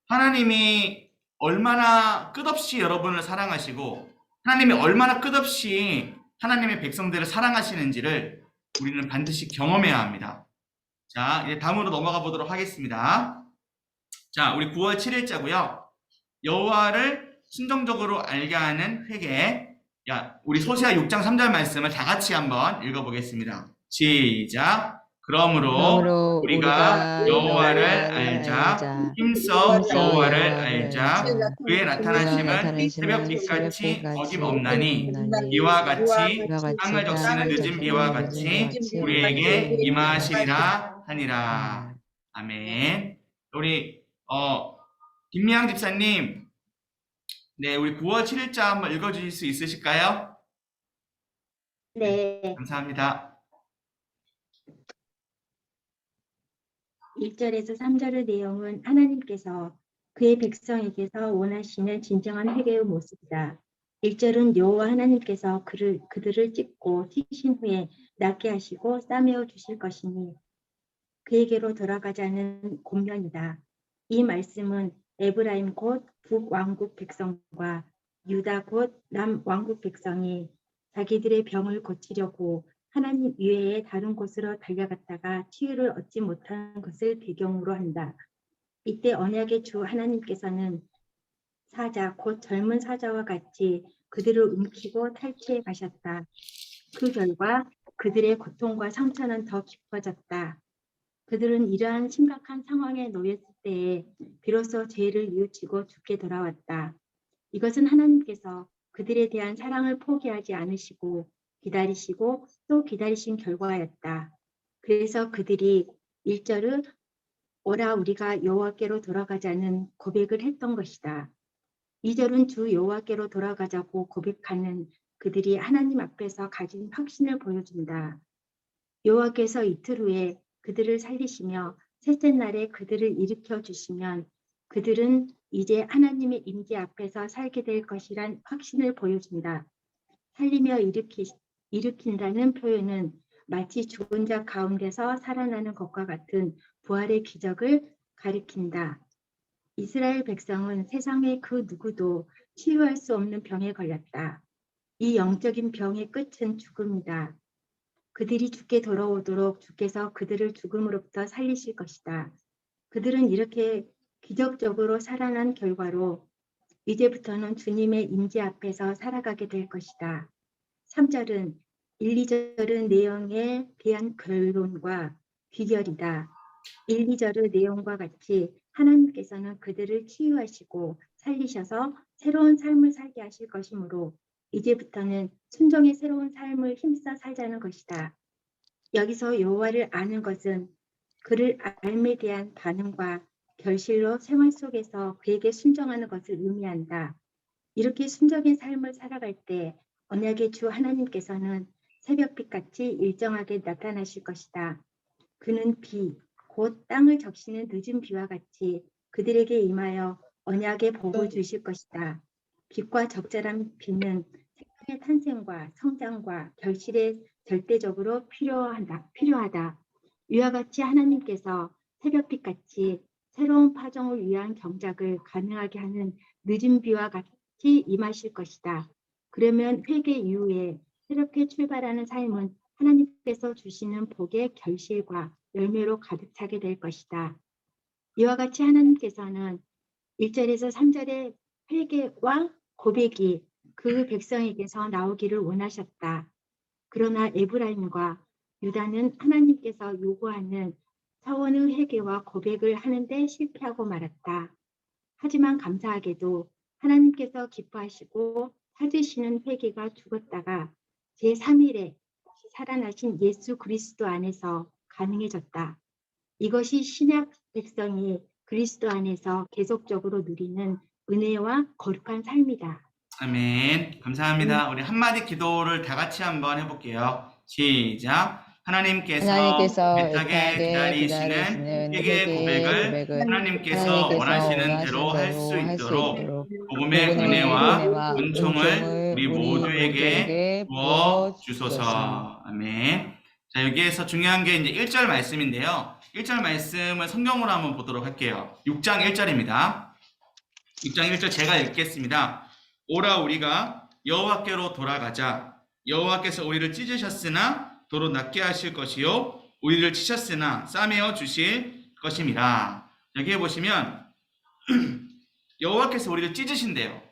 하나님이 얼마나 끝없이 여러분을 사랑하시고 하나님이 얼마나 끝없이 하나님의 백성들을 사랑하시는지를 우리는 반드시 경험해야 합니다. 자, 이제 다음으로 넘어가 보도록 하겠습니다. 자, 우리 9월 7일자고요. 여호와를 순종적으로 알게 하는 회개. 우리 소시아 6장 3절 말씀을 다 같이 한번 읽어보겠습니다. 시작. 그러므로 우리가 여호와를 알자. 힘써 여호와를 알자. 그의 나타나심은 새벽빛같이 어김없나니 이와 같이 땅을 적시는 늦은 비와 같이 우리에게 임하시리라 하니라. 아멘. 우리 김미양 집사님, 우리 9월 7일자 한번 읽어주실 수 있으실까요? 네. 감사합니다. 1절에서 3절의 내용은 하나님께서 그의 백성에게서 원하시는 진정한 회개의 모습이다. 1절은 여호와 하나님께서 그들을 찢고 튀신 후에 낫게 하시고 싸매어 주실 것이니 그에게로 돌아가자는 권면이다. 이 말씀은 에브라임 곧 북왕국 백성과 유다 곧 남왕국 백성이 자기들의 병을 고치려고 하나님 이외에 다른 곳으로 달려갔다가 치유를 얻지 못한 것을 배경으로 한다. 이때 언약의 주 하나님께서는 사자 곧 젊은 사자와 같이 그들을 움키고 탈취해 가셨다. 그 결과 그들의 고통과 상처는 더 깊어졌다. 그들은 이러한 심각한 상황에 놓였을 때에 비로소 죄를 뉘우치고 죽게 돌아왔다. 이것은 하나님께서 그들에 대한 사랑을 포기하지 않으시고 기다리시고 또 기다리신 결과였다. 그래서 그들이 1절을 오라 우리가 여호와께로 돌아가자는 고백을 했던 것이다. 2절은 주 여호와께로 돌아가자고 고백하는 그들이 하나님 앞에서 가진 확신을 보여준다. 여호와께서 이틀 후에 그들을 살리시며 셋째 날에 그들을 일으켜 주시면 그들은 이제 하나님의 임재 앞에서 살게 될 것이란 확신을 보여준다. 살리며 일으킨다는 표현은 마치 죽은 자 가운데서 살아나는 것과 같은 부활의 기적을 가리킨다. 이스라엘 백성은 세상의 그 누구도 치유할 수 없는 병에 걸렸다. 이 영적인 병의 끝은 죽음이다. 그들이 죽게 돌아오도록 주께서 그들을 죽음으로부터 살리실 것이다. 그들은 이렇게 기적적으로 살아난 결과로 이제부터는 주님의 임재 앞에서 살아가게 될 것이다. 3절은 1, 2절의 내용에 대한 결론과 귀결이다. 1, 2절의 내용과 같이 하나님께서는 그들을 치유하시고 살리셔서 새로운 삶을 살게 하실 것이므로 이제부터는 순종의 새로운 삶을 힘써 살자는 것이다. 여기서 여호와를 아는 것은 그를 알에 대한 반응과 결실로 생활 속에서 그에게 순종하는 것을 의미한다. 이렇게 순종의 삶을 살아갈 때 언약의 주 하나님께서는 새벽빛같이 일정하게 나타나실 것이다. 그는 비, 곧 땅을 적시는 늦은 비와 같이 그들에게 임하여 언약의 복을 주실 것이다. 빛과 적절한 비는 생명의 탄생과 성장과 결실에 절대적으로 필요하다. 이와 같이 하나님께서 새벽빛같이 새로운 파종을 위한 경작을 가능하게 하는 늦은 비와 같이 임하실 것이다. 그러면 회개 이후에 새롭게 출발하는 삶은 하나님께서 주시는 복의 결실과 열매로 가득 차게 될 것이다. 이와 같이 하나님께서는 1절에서 3절의 회개와 고백이 그 백성에게서 나오기를 원하셨다. 그러나 에브라임과 유다는 하나님께서 요구하는 차원의 회개와 고백을 하는데 실패하고 말았다. 하지만 감사하게도 하나님께서 기뻐하시고 찾으시는 회개가 죽었다가 제3일에 살아나신 예수 그리스도 안에서 가능해졌다. 이것이 신약 백성이 그리스도 안에서 계속적으로 누리는 은혜와 거룩한 삶이다. 아멘. 감사합니다. 우리 한마디 기도를 다 같이 한번 해볼게요. 시작. 하나님께서 애타게 기다리시는 회개의 고백을 하나님께서 원하시는 대로 할 수 있도록 복음의 은혜와 은총을 우리 모두에게 부어 주소서. 아멘. 자, 여기에서 중요한 게 이제 1절 말씀인데요. 1절 말씀을 성경으로 한번 보도록 할게요. 6장 1절입니다. 6장 1절 제가 읽겠습니다. 오라 우리가 여호와께로 돌아가자. 여호와께서 우리를 찢으셨으나 도로 낫게 하실 것이요 우리를 치셨으나 싸매어 주실 것임이라. 여기에 보시면 여호와께서 우리를 찢으신대요.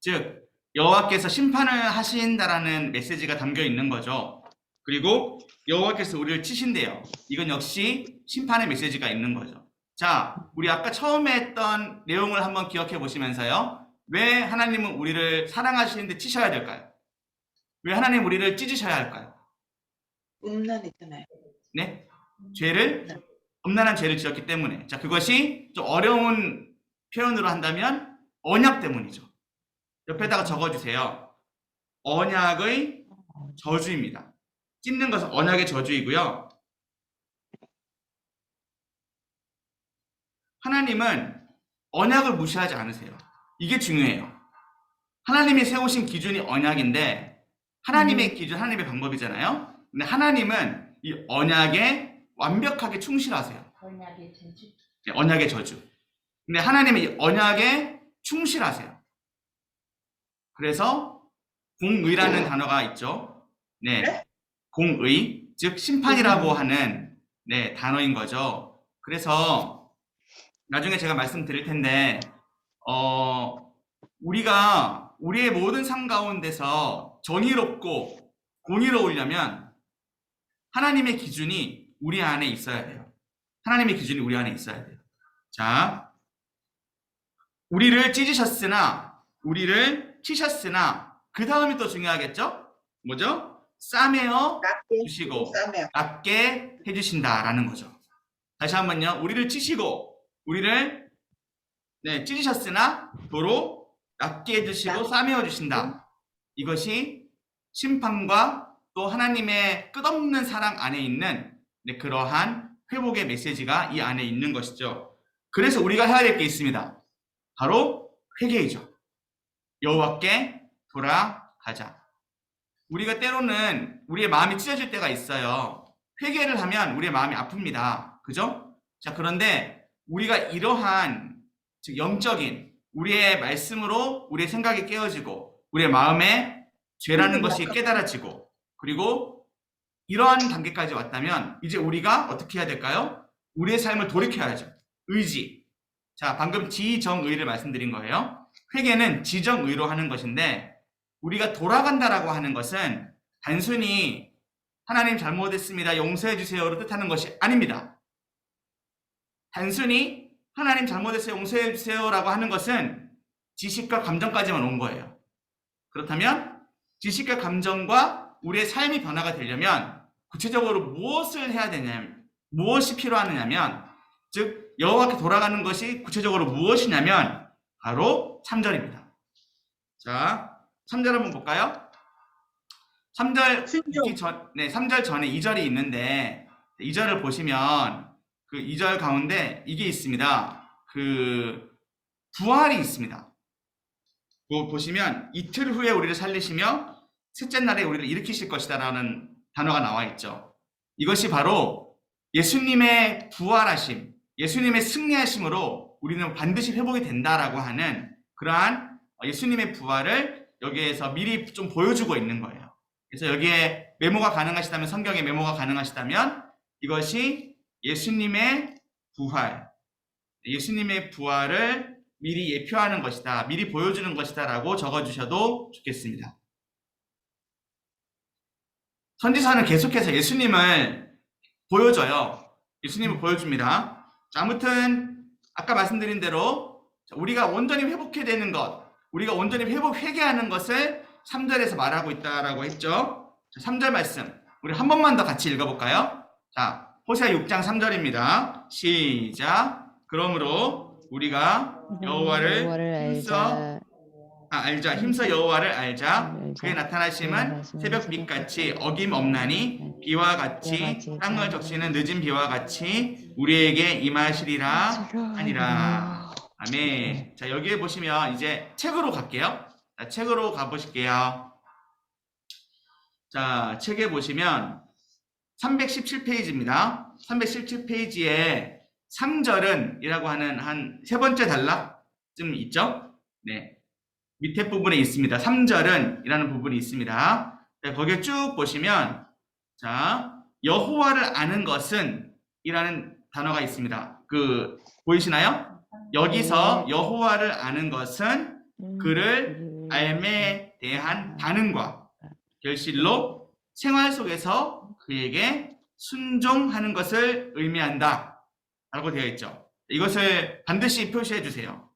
즉 여호와께서 심판을 하신다라는 메시지가 담겨 있는 거죠. 그리고 여호와께서 우리를 치신대요. 이건 역시 심판의 메시지가 있는 거죠. 자, 우리 아까 처음에 했던 내용을 한번 기억해 보시면서요. 왜 하나님은 우리를 사랑하시는데 치셔야 될까요? 왜 하나님 우리를 찢으셔야 할까요? 음란했잖아요. 네? 음란한 죄를 지었기 때문에. 자, 그것이 좀 어려운 표현으로 한다면 언약 때문이죠. 옆에다가 적어주세요. 언약의 저주입니다. 찢는 것은 언약의 저주이고요. 하나님은 언약을 무시하지 않으세요. 이게 중요해요. 하나님이 세우신 기준이 언약인데 하나님의 기준, 하나님의 방법이잖아요. 근데 하나님은 이 언약에 완벽하게 충실하세요. 언약의 저주. 네, 언약의 저주. 근데 하나님은 이 언약에 충실하세요. 그래서 공의라는 단어가 있죠. 네, 공의, 즉 심판이라고 하는 네, 단어인 거죠. 그래서 나중에 제가 말씀드릴 텐데 우리가 우리의 모든 삶 가운데서 정의롭고 공의로우려면 하나님의 기준이 우리 안에 있어야 돼요. 하나님의 기준이 우리 안에 있어야 돼요. 자, 우리를 찢으셨으나, 우리를 치셨으나, 그 다음이 또 중요하겠죠? 뭐죠? 싸매어 주시고, 싸매요. 낫게 해주신다라는 거죠. 다시 한번요. 우리를 치시고, 우리를 찢으셨으나, 도로 낫게 해주시고, 싸매어 주신다. 이것이 심판과 또 하나님의 끝없는 사랑 안에 있는 그러한 회복의 메시지가 이 안에 있는 것이죠. 그래서 우리가 해야 될 게 있습니다. 바로 회개이죠. 여호와께 돌아가자. 우리가 때로는 우리의 마음이 찢어질 때가 있어요. 회개를 하면 우리의 마음이 아픕니다. 그죠? 자, 그런데 우리가 이러한 즉 영적인 우리의 말씀으로 우리의 생각이 깨어지고 우리의 마음에 죄라는 것이 깨달아지고 그리고 이러한 단계까지 왔다면 이제 우리가 어떻게 해야 될까요? 우리의 삶을 돌이켜야죠. 의지. 자, 방금 지정의를 말씀드린 거예요. 회개는 지정의로 하는 것인데 우리가 돌아간다라고 하는 것은 단순히 하나님 잘못했습니다. 용서해 주세요로 뜻하는 것이 아닙니다. 단순히 하나님 잘못했어요. 용서해 주세요라고 하는 것은 지식과 감정까지만 온 거예요. 그렇다면 지식과 감정과 우리의 삶이 변화가 되려면 구체적으로 무엇을 해야 되냐면 무엇이 필요하느냐면 즉 여호와께 돌아가는 것이 구체적으로 무엇이냐면 바로 3절입니다. 자, 3절 한번 볼까요? 3절 순종. 3절 전에 2절이 있는데 2절을 보시면 그 2절 가운데 이게 있습니다. 그 부활이 있습니다. 그거 보시면 이틀 후에 우리를 살리시며 셋째 날에 우리를 일으키실 것이다라는 단어가 나와 있죠. 이것이 바로 예수님의 부활하심, 예수님의 승리하심으로 우리는 반드시 회복이 된다라고 하는 그러한 예수님의 부활을 여기에서 미리 좀 보여주고 있는 거예요. 그래서 여기에 메모가 가능하시다면 성경에 메모가 가능하시다면 이것이 예수님의 부활, 예수님의 부활을 미리 예표하는 것이다, 미리 보여주는 것이다 라고 적어주셔도 좋겠습니다. 선지서는 계속해서 예수님을 보여줘요. 예수님을 보여줍니다. 자, 아무튼 아까 말씀드린 대로 우리가 온전히 회복해야 되는 것, 우리가 온전히 회개하는 것을 3절에서 말하고 있다라고 했죠. 자, 3절 말씀 우리 한 번만 더 같이 읽어볼까요? 자, 호세아 6장 3절입니다. 시작. 그러므로 우리가 여호와를 힘써 여호와를 알자. 그의 나타나심은 새벽빛같이 어김없나니 비와 같이 땅을 적시는 늦은 비와 같이 우리에게 임하시리라 하니라. 아멘. 자, 여기에 보시면 이제 책으로 갈게요. 자, 책으로 가보실게요. 자, 책에 보시면 317페이지입니다. 317페이지에 3절은 이라고 하는 한 세 번째 단락쯤 있죠? 네. 밑에 부분에 있습니다. 3절은 이라는 부분이 있습니다. 네, 거기에 쭉 보시면 자, 여호와를 아는 것은 이라는 단어가 있습니다. 그 보이시나요? 여기서 여호와를 아는 것은 그를 알매에 대한 반응과 결실로 생활 속에서 그에게 순종하는 것을 의미한다 라고 되어 있죠. 이것을 반드시 표시해 주세요.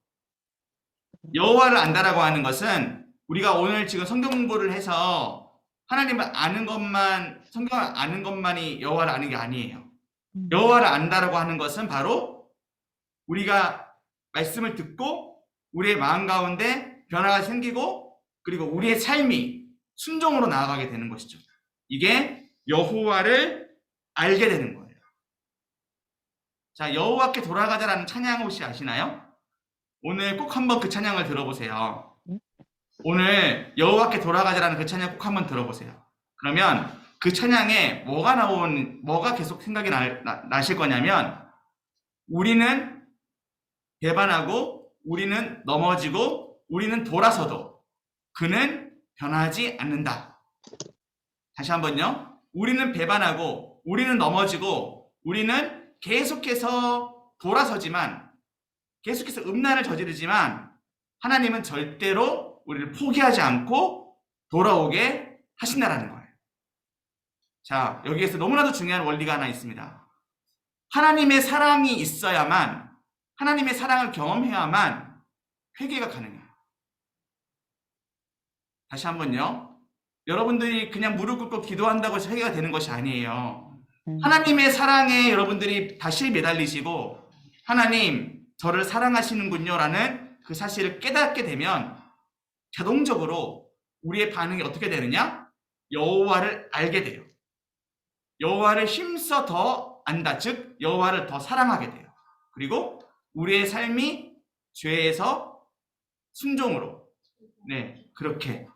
여호와를 안다라고 하는 것은 우리가 오늘 지금 성경 공부를 해서 하나님을 아는 것만, 성경을 아는 것만이 여호와를 아는 게 아니에요. 여호와를 안다라고 하는 것은 바로 우리가 말씀을 듣고 우리의 마음 가운데 변화가 생기고 그리고 우리의 삶이 순종으로 나아가게 되는 것이죠. 이게 여호와를 알게 되는 거예요. 자, 여호와께 돌아가자라는 찬양 혹시 아시나요? 오늘 꼭 한번 그 찬양을 들어보세요. 오늘 여호와께 돌아가자라는 그 찬양 꼭 한번 들어보세요. 그러면 그 찬양에 뭐가 계속 생각이 나실 거냐면 우리는 배반하고 우리는 넘어지고 우리는 돌아서도 그는 변하지 않는다. 다시 한번요. 우리는 배반하고 우리는 넘어지고 우리는 계속해서 돌아서지만 계속해서 음란을 저지르지만 하나님은 절대로 우리를 포기하지 않고 돌아오게 하신다라는 거예요. 자, 여기에서 너무나도 중요한 원리가 하나 있습니다. 하나님의 사랑이 있어야만, 하나님의 사랑을 경험해야만 회개가 가능해요. 다시 한번요. 여러분들이 그냥 무릎 꿇고 기도한다고 해서 회개가 되는 것이 아니에요. 하나님의 사랑에 여러분들이 다시 매달리시고 하나님 저를 사랑하시는군요 라는 그 사실을 깨닫게 되면 자동적으로 우리의 반응이 어떻게 되느냐? 여호와를 알게 돼요. 여호와를 힘써 더 안다. 즉 여호와를 더 사랑하게 돼요. 그리고 우리의 삶이 죄에서 순종으로 그렇게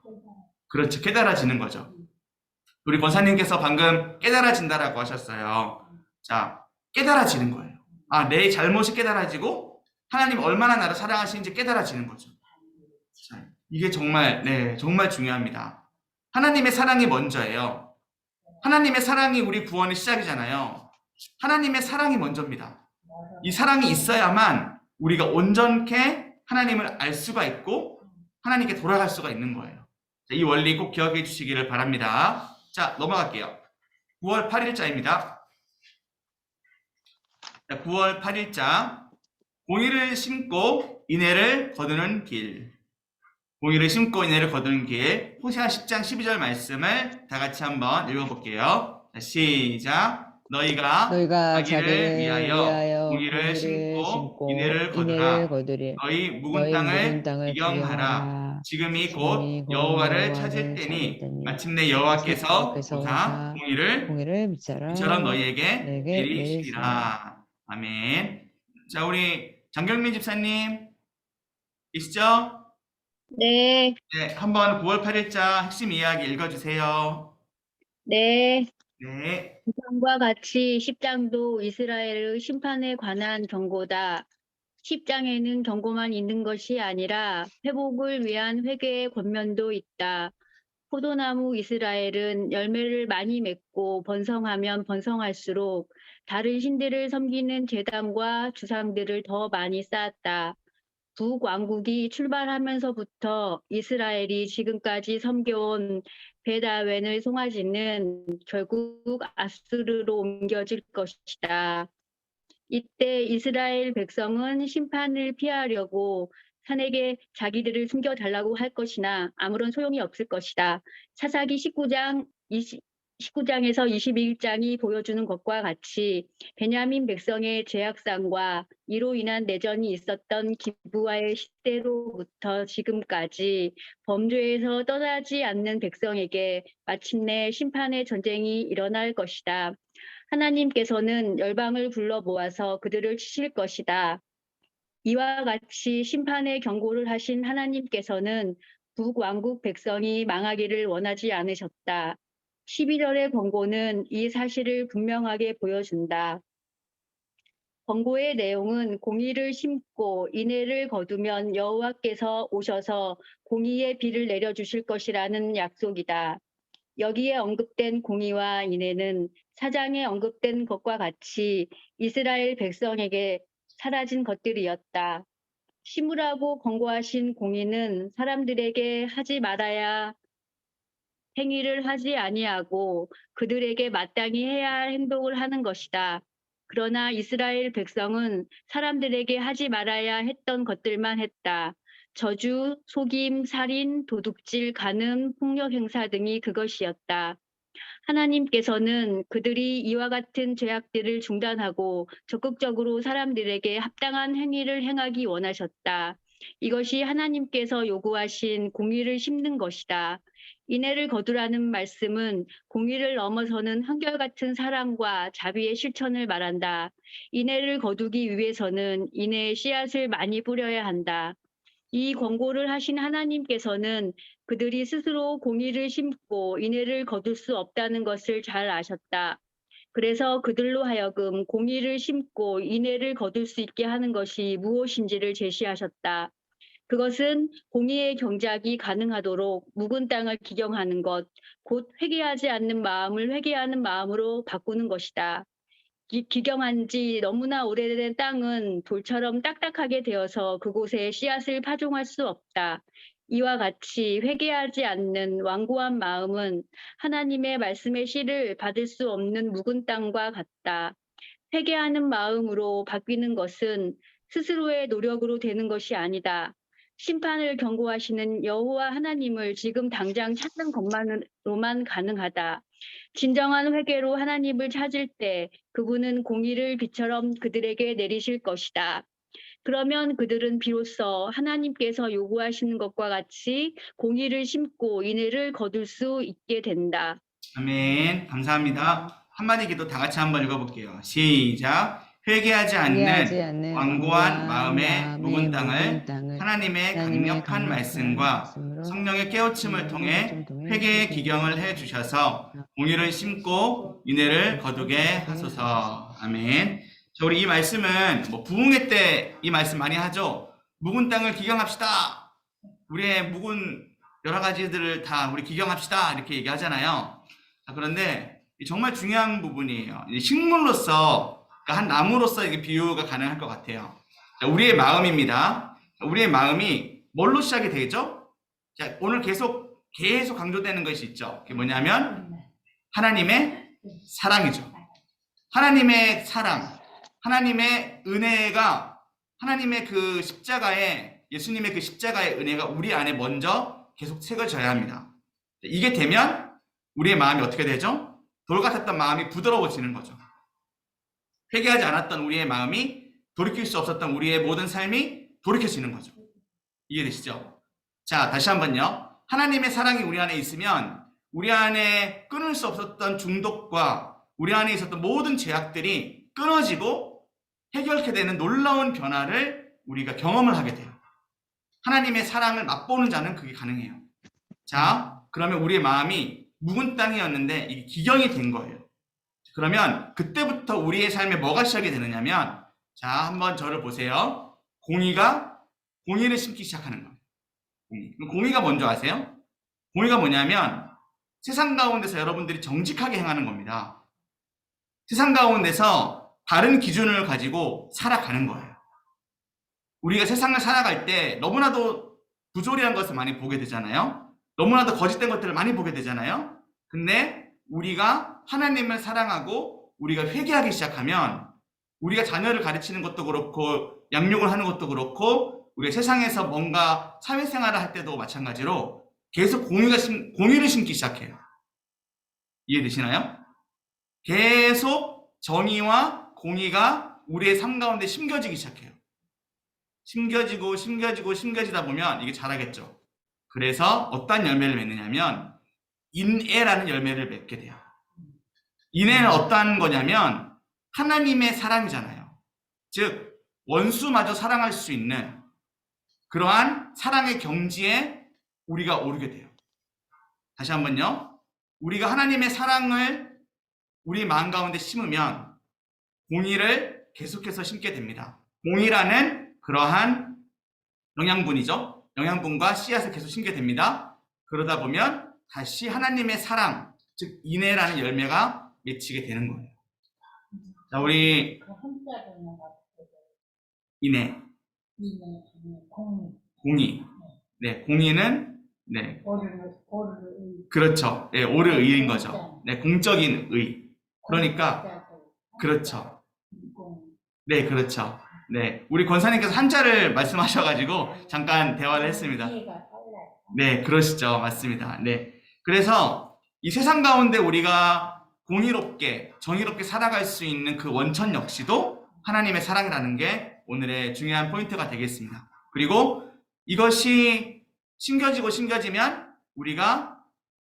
그렇죠. 깨달아지는 거죠. 우리 권사님께서 방금 깨달아진다라고 하셨어요. 자, 깨달아지는 거예요. 아, 내 잘못이 깨달아지고 하나님 얼마나 나를 사랑하시는지 깨달아지는 거죠. 자, 이게 정말 정말 중요합니다. 하나님의 사랑이 먼저예요. 하나님의 사랑이 우리 구원의 시작이잖아요. 하나님의 사랑이 먼저입니다. 이 사랑이 있어야만 우리가 온전케 하나님을 알 수가 있고 하나님께 돌아갈 수가 있는 거예요. 자, 이 원리 꼭 기억해 주시기를 바랍니다. 자, 넘어갈게요. 9월 8일자입니다. 자, 9월 8일자. 공의를 심고 인애를 거두는 길. 공의를 심고 인애를 거두는 길. 호세아 10장 12절 말씀을 다 같이 한번 읽어볼게요. 자, 시작. 너희가 자기를 위하여 공의를 심고 인애를 거두라. 너희 묵은 땅을 기경하라. 지금이 곧 여호와를 찾을 때니 마침내 여호와께서 보사 공의를 이처럼 너희에게 내리시리라. 아멘. 자, 우리 장경민 집사님 계시죠? 네, 네, 한번 9월 8일자 핵심 이야기 읽어주세요. 네. 네. 이전과 같이 10장도 이스라엘의 심판에 관한 경고다. 10장에는 경고만 있는 것이 아니라 회복을 위한 회개의 권면도 있다. 포도나무 이스라엘은 열매를 많이 맺고 번성하면 번성할수록 다른 신들을 섬기는 제단과 주상들을 더 많이 쌓았다. 북왕국이 출발하면서부터 이스라엘이 지금까지 섬겨온 베다웬의 송아지는 결국 아수르로 옮겨질 것이다. 이때 이스라엘 백성은 심판을 피하려고 산에게 자기들을 숨겨달라고 할 것이나 아무런 소용이 없을 것이다. 사사기 19장에서 21장이 보여주는 것과 같이 베냐민 백성의 죄악상과 이로 인한 내전이 있었던 기브아의 시대로부터 지금까지 범죄에서 떠나지 않는 백성에게 마침내 심판의 전쟁이 일어날 것이다. 하나님께서는 열방을 불러 모아서 그들을 치실 것이다. 이와 같이 심판의 경고를 하신 하나님께서는 북왕국 백성이 망하기를 원하지 않으셨다. 12절의 권고는 이 사실을 분명하게 보여준다. 권고의 내용은 공의를 심고 인애를 거두면 여호와께서 오셔서 공의의 비를 내려주실 것이라는 약속이다. 여기에 언급된 공의와 인애는 4장에 언급된 것과 같이 이스라엘 백성에게 사라진 것들이었다. 심으라고 권고하신 공의는 사람들에게 하지 말아야 행위를 하지 아니하고 그들에게 마땅히 해야 할 행동을 하는 것이다. 그러나 이스라엘 백성은 사람들에게 하지 말아야 했던 것들만 했다. 저주, 속임, 살인, 도둑질, 간음, 폭력 행사 등이 그것이었다. 하나님께서는 그들이 이와 같은 죄악들을 중단하고 적극적으로 사람들에게 합당한 행위를 행하기 원하셨다. 이것이 하나님께서 요구하신 공의를 심는 것이다. 인애를 거두라는 말씀은 공의를 넘어서는 한결같은 사랑과 자비의 실천을 말한다. 인애를 거두기 위해서는 인애의 씨앗을 많이 뿌려야 한다. 이 권고를 하신 하나님께서는 그들이 스스로 공의를 심고 인애를 거둘 수 없다는 것을 잘 아셨다. 그래서 그들로 하여금 공의를 심고 인애를 거둘 수 있게 하는 것이 무엇인지를 제시하셨다. 그것은 공의의 경작이 가능하도록 묵은 땅을 기경하는 것, 곧 회개하지 않는 마음을 회개하는 마음으로 바꾸는 것이다. 기경한 지 너무나 오래된 땅은 돌처럼 딱딱하게 되어서 그곳에 씨앗을 파종할 수 없다. 이와 같이 회개하지 않는 완고한 마음은 하나님의 말씀의 씨를 받을 수 없는 묵은 땅과 같다. 회개하는 마음으로 바뀌는 것은 스스로의 노력으로 되는 것이 아니다. 심판을 경고하시는 여호와 하나님을 지금 당장 찾는 것만으로만 가능하다. 진정한 회개로 하나님을 찾을 때 그분은 공의를 비처럼 그들에게 내리실 것이다. 그러면 그들은 비로소 하나님께서 요구하시는 것과 같이 공의를 심고 인애를 거둘 수 있게 된다. 아멘. 감사합니다. 한마디 기도 다 같이 한번 읽어볼게요. 시작. 회개하지 회개하지 않는 않는 완고한 마음의 마음의 묵은 땅을 묵은 땅을 하나님의 하나님의 강력한 말씀과 말씀으로 성령의 깨우침을 통해 회개의 기경을 해 주셔서 공의를 심고 인애를 거두게 하소서. 아멘. 자, 우리 이 말씀은 뭐 부흥회 때 이 말씀 많이 하죠. 묵은 땅을 기경합시다. 우리의 묵은 여러 가지들을 다 우리 기경합시다. 이렇게 얘기하잖아요. 자, 그런데 정말 중요한 부분이에요. 식물로서, 그러니까 한 나무로서 이게 비유가 가능할 것 같아요. 자, 우리의 마음입니다. 우리의 마음이 뭘로 시작이 되죠? 자, 오늘 계속 강조되는 것이 있죠. 그게 뭐냐면 하나님의 사랑이죠. 하나님의 사랑, 하나님의 은혜가, 하나님의 그 십자가의, 예수님의 그 십자가의 은혜가 우리 안에 먼저 계속 새겨져야 합니다. 이게 되면 우리의 마음이 어떻게 되죠? 돌 같았던 마음이 부드러워지는 거죠. 회개하지 않았던 우리의 마음이, 돌이킬 수 없었던 우리의 모든 삶이 돌이켜지는 거죠. 이해되시죠? 자, 다시 한번요. 하나님의 사랑이 우리 안에 있으면 우리 안에 끊을 수 없었던 중독과 우리 안에 있었던 모든 죄악들이 끊어지고 해결케 되는 놀라운 변화를 우리가 경험을 하게 돼요. 하나님의 사랑을 맛보는 자는 그게 가능해요. 자, 그러면 우리의 마음이 묵은 땅이었는데 이게 기경이 된 거예요. 그러면 그때부터 우리의 삶에 뭐가 시작이 되느냐면, 자, 한번 저를 보세요. 공의를 심기 시작하는 거예요. 공의가 뭔지 아세요? 공의가 뭐냐면 세상 가운데서 여러분들이 정직하게 행하는 겁니다. 세상 가운데서 바른 기준을 가지고 살아가는 거예요. 우리가 세상을 살아갈 때 너무나도 부조리한 것을 많이 보게 되잖아요. 너무나도 거짓된 것들을 많이 보게 되잖아요. 근데 우리가 하나님을 사랑하고 우리가 회개하기 시작하면 우리가 자녀를 가르치는 것도 그렇고 양육을 하는 것도 그렇고 우리가 세상에서 뭔가 사회생활을 할 때도 마찬가지로 계속 공의를 심기 시작해요. 이해되시나요? 계속 정의와 공의가 우리의 삶 가운데 심겨지기 시작해요. 심겨지다 보면 이게 자라겠죠. 그래서 어떤 열매를 맺느냐면 인애라는 열매를 맺게 돼요. 인애는 어떠한 거냐면 하나님의 사랑이잖아요. 즉 원수마저 사랑할 수 있는 그러한 사랑의 경지에 우리가 오르게 돼요. 다시 한번요. 우리가 하나님의 사랑을 우리 마음 가운데 심으면 공의를 계속해서 심게 됩니다. 공의라는 그러한 영양분이죠. 영양분과 씨앗을 계속 심게 됩니다. 그러다 보면 다시 하나님의 사랑, 즉 인애라는 열매가 맺히게 되는 거예요. 자, 우리 인애, 공의. 네, 공의는 네, 그렇죠. 네, 옳은 의인 거죠. 네, 공적인 의. 그러니까 그렇죠. 네, 그렇죠. 네, 우리 권사님께서 한자를 말씀하셔가지고 잠깐 대화를 했습니다. 네, 그러시죠. 맞습니다. 네, 그래서 이 세상 가운데 우리가 공의롭게, 정의롭게 살아갈 수 있는 그 원천 역시도 하나님의 사랑이라는 게 오늘의 중요한 포인트가 되겠습니다. 그리고 이것이 심겨지면 우리가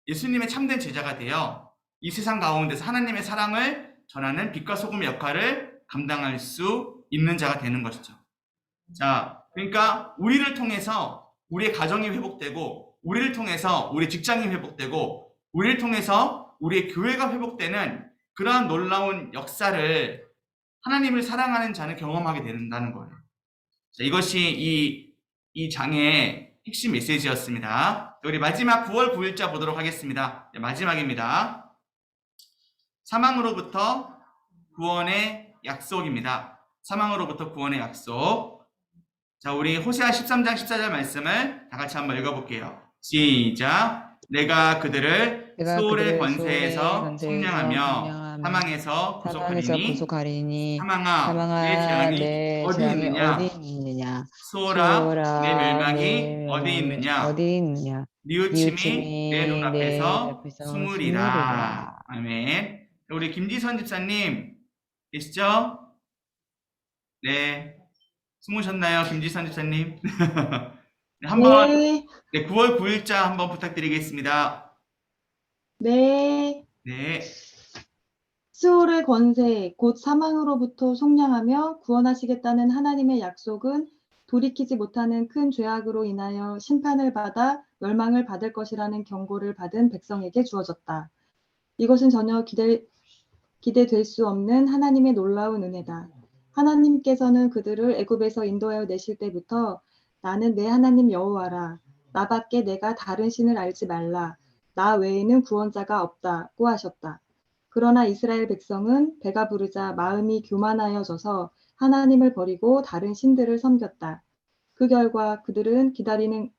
예수님의 참된 제자가 되어 이 세상 가운데서 하나님의 사랑을 전하는 빛과 소금의 역할을 감당할 수 있는 자가 되는 것이죠. 자, 그러니까 우리를 통해서 우리의 가정이 회복되고, 우리를 통해서 우리 직장이 회복되고, 우리를 통해서 우리의 교회가 회복되는 그러한 놀라운 역사를 하나님을 사랑하는 자는 경험하게 된다는 거예요. 자, 이것이 이 장의 핵심 메시지였습니다. 우리 마지막 9월 9일자 보도록 하겠습니다. 네, 마지막입니다. 사망으로부터 구원의 약속입니다. 사망으로부터 구원의 약속. 자, 우리 호세아 13장 14절 말씀을 다 같이 한번 읽어볼게요. 시작. 내가 그들을 소울의 권세에서 속량하며 사망에서 구속하리니 사망아 내 재앙이 어디 있느냐? 수호라 내 멸망이 어디 있느냐? 뉘우침이 내 눈앞에서 숨으리라. 아멘. 우리 김지선 집사님 계시죠? 네. 숨으셨나요, 김지선 집사님? 네, 한번 네, 9월 9일자 한번 부탁드리겠습니다. 네. 네. 수월의 권세, 곧 사망으로부터 속량하며 구원하시겠다는 하나님의 약속은 돌이키지 못하는 큰 죄악으로 인하여 심판을 받아 멸망을 받을 것이라는 경고를 받은 백성에게 주어졌다. 이것은 전혀 기대될 수 없는 하나님의 놀라운 은혜다. 하나님께서는 그들을 애굽에서 인도하여 내실 때부터 나는 내 하나님 여호와라. 나밖에 내가 다른 신을 알지 말라. 나 외에는 구원자가 없다고 하셨다. 그러나 이스라엘 백성은 배가 부르자 마음이 교만하여져서 하나님을 버리고 다른 신들을 섬겼다. 그 결과 그들을 기다리는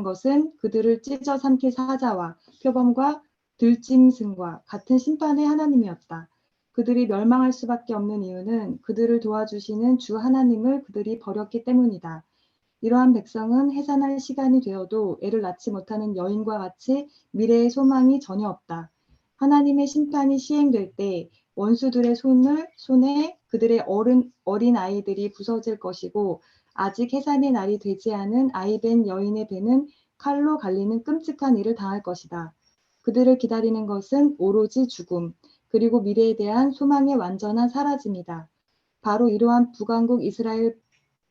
것은 그들을 찢어 삼킬 사자와 표범과 들짐승과 같은 심판의 하나님이었다. 그들이 멸망할 수밖에 없는 이유는 그들을 도와주시는 주 하나님을 그들이 버렸기 때문이다. 이러한 백성은 해산할 시간이 되어도 애를 낳지 못하는 여인과 같이 미래의 소망이 전혀 없다. 하나님의 심판이 시행될 때 원수들의 손에 그들의 어린 아이들이 부서질 것이고 아직 해산의 날이 되지 않은 아이벤 여인의 배는 칼로 갈리는 끔찍한 일을 당할 것이다. 그들을 기다리는 것은 오로지 죽음, 그리고 미래에 대한 소망의 완전한 사라짐이다. 바로 이러한 북왕국 이스라엘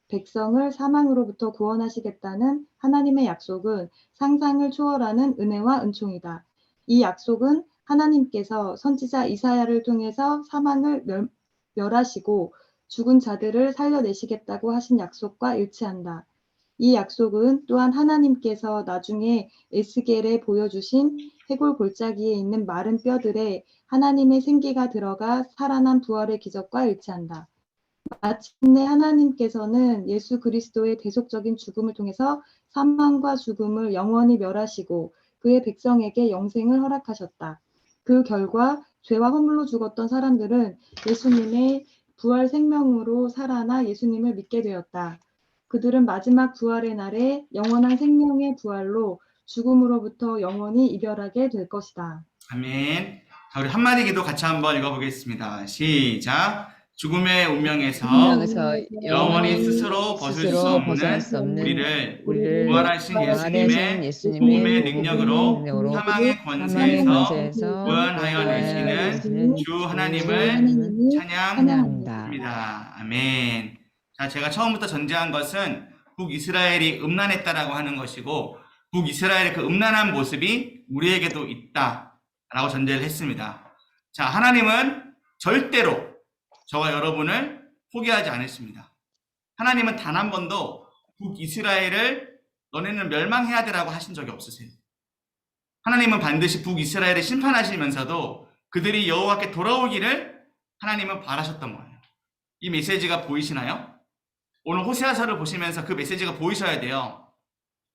백성을 사망으로부터 구원하시겠다는 하나님의 약속은 상상을 초월하는 은혜와 은총이다. 이 약속은 하나님께서 선지자 이사야를 통해서 사망을 멸하시고 죽은 자들을 살려내시겠다고 하신 약속과 일치한다. 이 약속은 또한 하나님께서 나중에 에스겔에 보여주신 해골 골짜기에 있는 마른 뼈들에 하나님의 생기가 들어가 살아난 부활의 기적과 일치한다. 마침내 하나님께서는 예수 그리스도의 대속적인 죽음을 통해서 사망과 죽음을 영원히 멸하시고 그의 백성에게 영생을 허락하셨다. 그 결과 죄와 허물로 죽었던 사람들은 예수님의 부활 생명으로 살아나 예수님을 믿게 되었다. 그들은 마지막 부활의 날에 영원한 생명의 부활로 죽음으로부터 영원히 이별하게 될 것이다. 아멘. 자, 우리 한마디 기도 같이 한번 읽어보겠습니다. 시작. 죽음의 운명에서 영원히 스스로 벗을 수 없는 우리를 부활하신 예수님의 복음의 능력으로 사망의 권세에서 구원하여 내시는 주 하나님을 찬양합니다. 아멘. 자, 제가 처음부터 전제한 것은 북이스라엘이 음란했다라고 하는 것이고 북이스라엘의 그 음란한 모습이 우리에게도 있다라고 전제를 했습니다. 자, 하나님은 절대로 저와 여러분을 포기하지 않으십니다. 하나님은 단 한 번도 북이스라엘을 너네는 멸망해야 되라고 하신 적이 없으세요. 하나님은 반드시 북이스라엘을 심판하시면서도 그들이 여호와께 돌아오기를 하나님은 바라셨던 거예요. 이 메시지가 보이시나요? 오늘 호세아서를 보시면서 그 메시지가 보이셔야 돼요.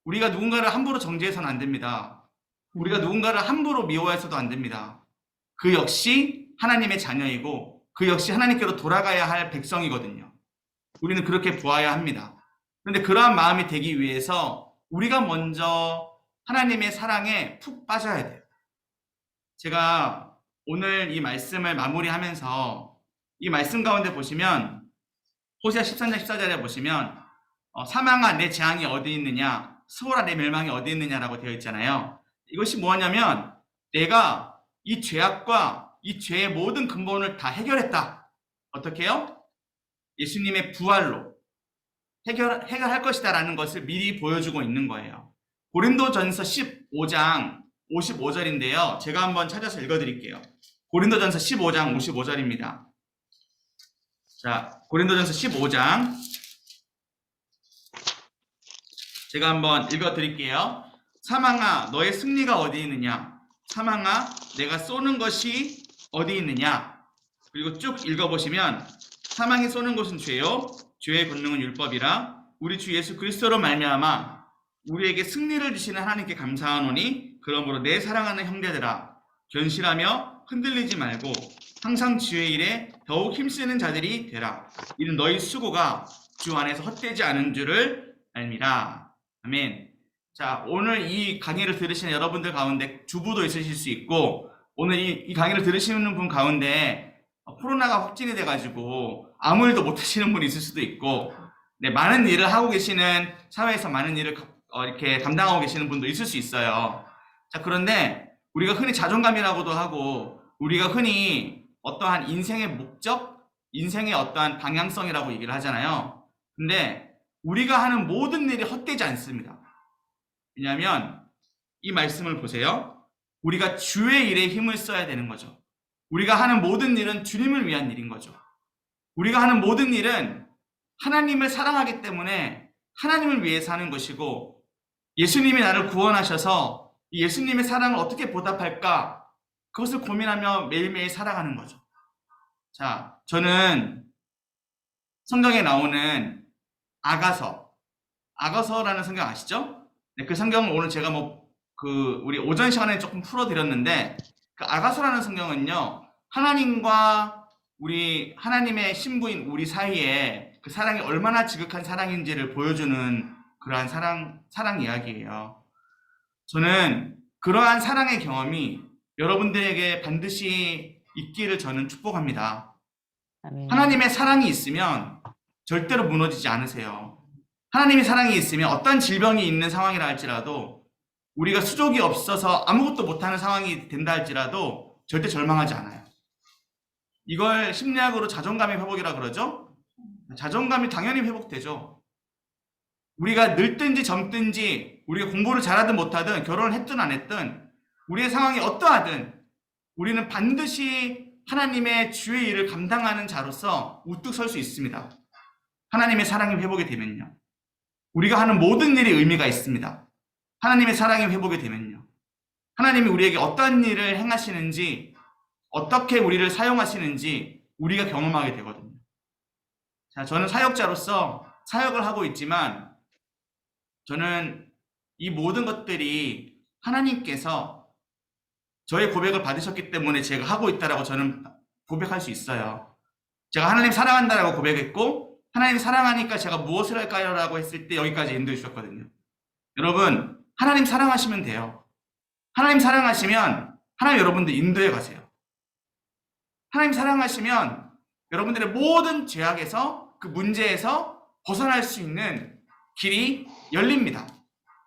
우리가 누군가를 함부로 정죄해서는 안 됩니다. 우리가 누군가를 함부로 미워해서도 안 됩니다. 그 역시 하나님의 자녀이고 그 역시 하나님께로 돌아가야 할 백성이거든요. 우리는 그렇게 보아야 합니다. 그런데 그러한 마음이 되기 위해서 우리가 먼저 하나님의 사랑에 푹 빠져야 돼요. 제가 오늘 이 말씀을 마무리하면서 이 말씀 가운데 보시면 호세아 13장 14절에 보시면 사망아 내 재앙이 어디 있느냐, 수호라 내 멸망이 어디 있느냐라고 되어 있잖아요. 이것이 뭐냐면 내가 이 죄악과 이 죄의 모든 근본을 다 해결했다. 어떻게 해요? 예수님의 부활로 해결할 것이다라는 것을 미리 보여주고 있는 거예요. 고린도전서 15장 55절인데요. 제가 한번 찾아서 읽어드릴게요. 고린도전서 15장 55절입니다. 자, 고린도전서 15장 제가 한번 읽어드릴게요. 사망아 너의 승리가 어디 있느냐? 사망아 내가 쏘는 것이 어디 있느냐? 그리고 쭉 읽어보시면 사망이 쏘는 것은 죄요 죄의 권능은 율법이라 우리 주 예수 그리스도로 말미암아 우리에게 승리를 주시는 하나님께 감사하노니 그러므로 내 사랑하는 형제들아 견실하며 흔들리지 말고 항상 주의 일에 더욱 힘쓰는 자들이 되라. 이는 너희 수고가 주 안에서 헛되지 않은 줄을 알미라. 아멘. 자, 오늘 이 강의를 들으시는 여러분들 가운데 주부도 있으실 수 있고 오늘 이 강의를 들으시는 분 가운데 코로나가 확진이 돼가지고 아무 일도 못 하시는 분이 있을 수도 있고 네, 많은 일을 하고 계시는 사회에서 많은 일을 이렇게 담당하고 계시는 분도 있을 수 있어요. 자, 그런데 우리가 흔히 자존감이라고도 하고 우리가 흔히 어떠한 인생의 목적, 인생의 어떠한 방향성이라고 얘기를 하잖아요. 근데 우리가 하는 모든 일이 헛되지 않습니다. 왜냐하면 이 말씀을 보세요. 우리가 주의 일에 힘을 써야 되는 거죠. 우리가 하는 모든 일은 주님을 위한 일인 거죠. 우리가 하는 모든 일은 하나님을 사랑하기 때문에 하나님을 위해서 하는 것이고 예수님이 나를 구원하셔서 이 예수님의 사랑을 어떻게 보답할까? 그것을 고민하며 매일매일 살아가는 거죠. 자, 저는 성경에 나오는 아가서라는 성경 아시죠? 네, 그 성경을 오늘 제가 우리 오전 시간에 조금 풀어드렸는데 그 아가서라는 성경은요, 하나님과 우리 하나님의 신부인 우리 사이에 그 사랑이 얼마나 지극한 사랑인지를 보여주는 그러한 사랑 이야기예요. 저는 그러한 사랑의 경험이 여러분들에게 반드시 있기를 저는 축복합니다. 아멘. 하나님의 사랑이 있으면 절대로 무너지지 않으세요. 하나님의 사랑이 있으면 어떤 질병이 있는 상황이라 할지라도 우리가 수족이 없어서 아무것도 못하는 상황이 된다 할지라도 절대 절망하지 않아요. 이걸 심리학으로 자존감의 회복이라 그러죠. 자존감이 당연히 회복되죠. 우리가 늙든지 젊든지 우리가 공부를 잘하든 못하든 결혼을 했든 안 했든 우리의 상황이 어떠하든 우리는 반드시 하나님의 주의 일을 감당하는 자로서 우뚝 설 수 있습니다. 하나님의 사랑이 회복이 되면요. 우리가 하는 모든 일이 의미가 있습니다. 하나님의 사랑이 회복이 되면요. 하나님이 우리에게 어떤 일을 행하시는지 어떻게 우리를 사용하시는지 우리가 경험하게 되거든요. 자, 저는 사역자로서 사역을 하고 있지만 저는 이 모든 것들이 하나님께서 저의 고백을 받으셨기 때문에 제가 하고 있다라고 저는 고백할 수 있어요. 제가 하나님 사랑한다라고 고백했고 하나님 사랑하니까 제가 무엇을 할까요? 라고 했을 때 여기까지 인도해 주셨거든요. 여러분, 하나님 사랑하시면 돼요. 하나님 사랑하시면 하나님 여러분들 인도해 가세요. 하나님 사랑하시면 여러분들의 모든 죄악에서 그 문제에서 벗어날 수 있는 길이 열립니다.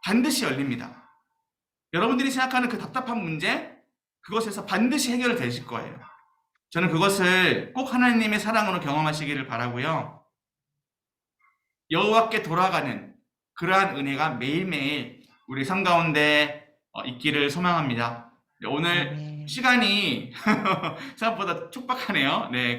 반드시 열립니다. 여러분들이 생각하는 그 답답한 문제, 그것에서 반드시 해결되실 거예요. 저는 그것을 꼭 하나님의 사랑으로 경험하시기를 바라고요. 여호와께 돌아가는 그러한 은혜가 매일매일 우리 삶 가운데 있기를 소망합니다. 오늘 시간이 생각보다 촉박하네요. 네,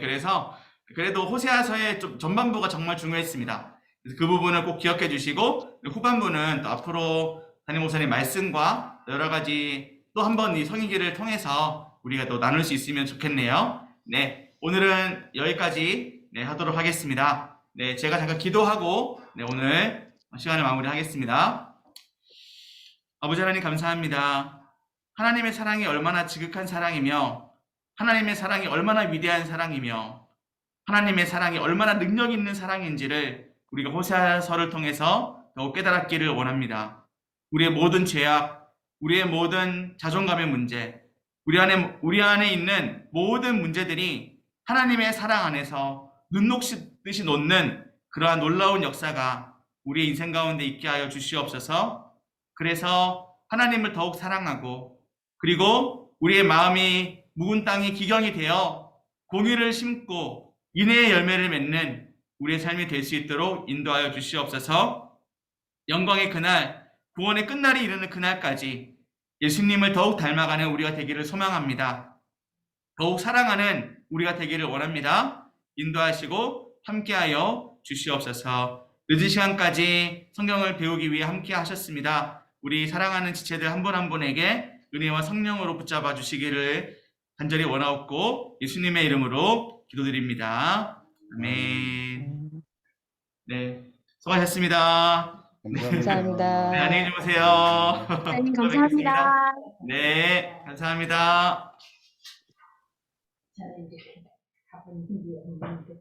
그래도 호세아서의 좀 전반부가 정말 중요했습니다. 그래서 그 부분을 꼭 기억해 주시고 후반부는 또 앞으로 담임 목사님 말씀과 여러 가지 또 한 번 이 성의기를 통해서 우리가 또 나눌 수 있으면 좋겠네요. 네, 오늘은 여기까지 하도록 하겠습니다. 네, 제가 잠깐 기도하고 오늘 시간을 마무리하겠습니다. 아버지 하나님 감사합니다. 하나님의 사랑이 얼마나 지극한 사랑이며 하나님의 사랑이 얼마나 위대한 사랑이며 하나님의 사랑이 얼마나 능력 있는 사랑인지를 우리가 호세아서를 통해서 더욱 깨달았기를 원합니다. 우리의 모든 죄악, 우리의 모든 자존감의 문제, 우리 안에 있는 모든 문제들이 하나님의 사랑 안에서 눈 녹듯이 놓는 그러한 놀라운 역사가 우리의 인생 가운데 있게 하여 주시옵소서. 그래서 하나님을 더욱 사랑하고 그리고 우리의 마음이 묵은 땅이 기경이 되어 공의를 심고 인애의 열매를 맺는 우리의 삶이 될 수 있도록 인도하여 주시옵소서. 영광의 그날, 구원의 끝날이 이르는 그날까지 예수님을 더욱 닮아가는 우리가 되기를 소망합니다. 더욱 사랑하는 우리가 되기를 원합니다. 인도하시고 함께하여 주시옵소서. 늦은 시간까지 성경을 배우기 위해 함께 하셨습니다. 우리 사랑하는 지체들 한 분 한 분에게 은혜와 성령으로 붙잡아 주시기를 간절히 원하옵고 예수님의 이름으로 기도드립니다. 아멘. 네, 수고하셨습니다. 감사합니다. 네, 안녕히 주무세요. 목사님 또 뵙겠습니다. 감사합니다. 네, 감사합니다. 저는 이제 가본 일이 없는데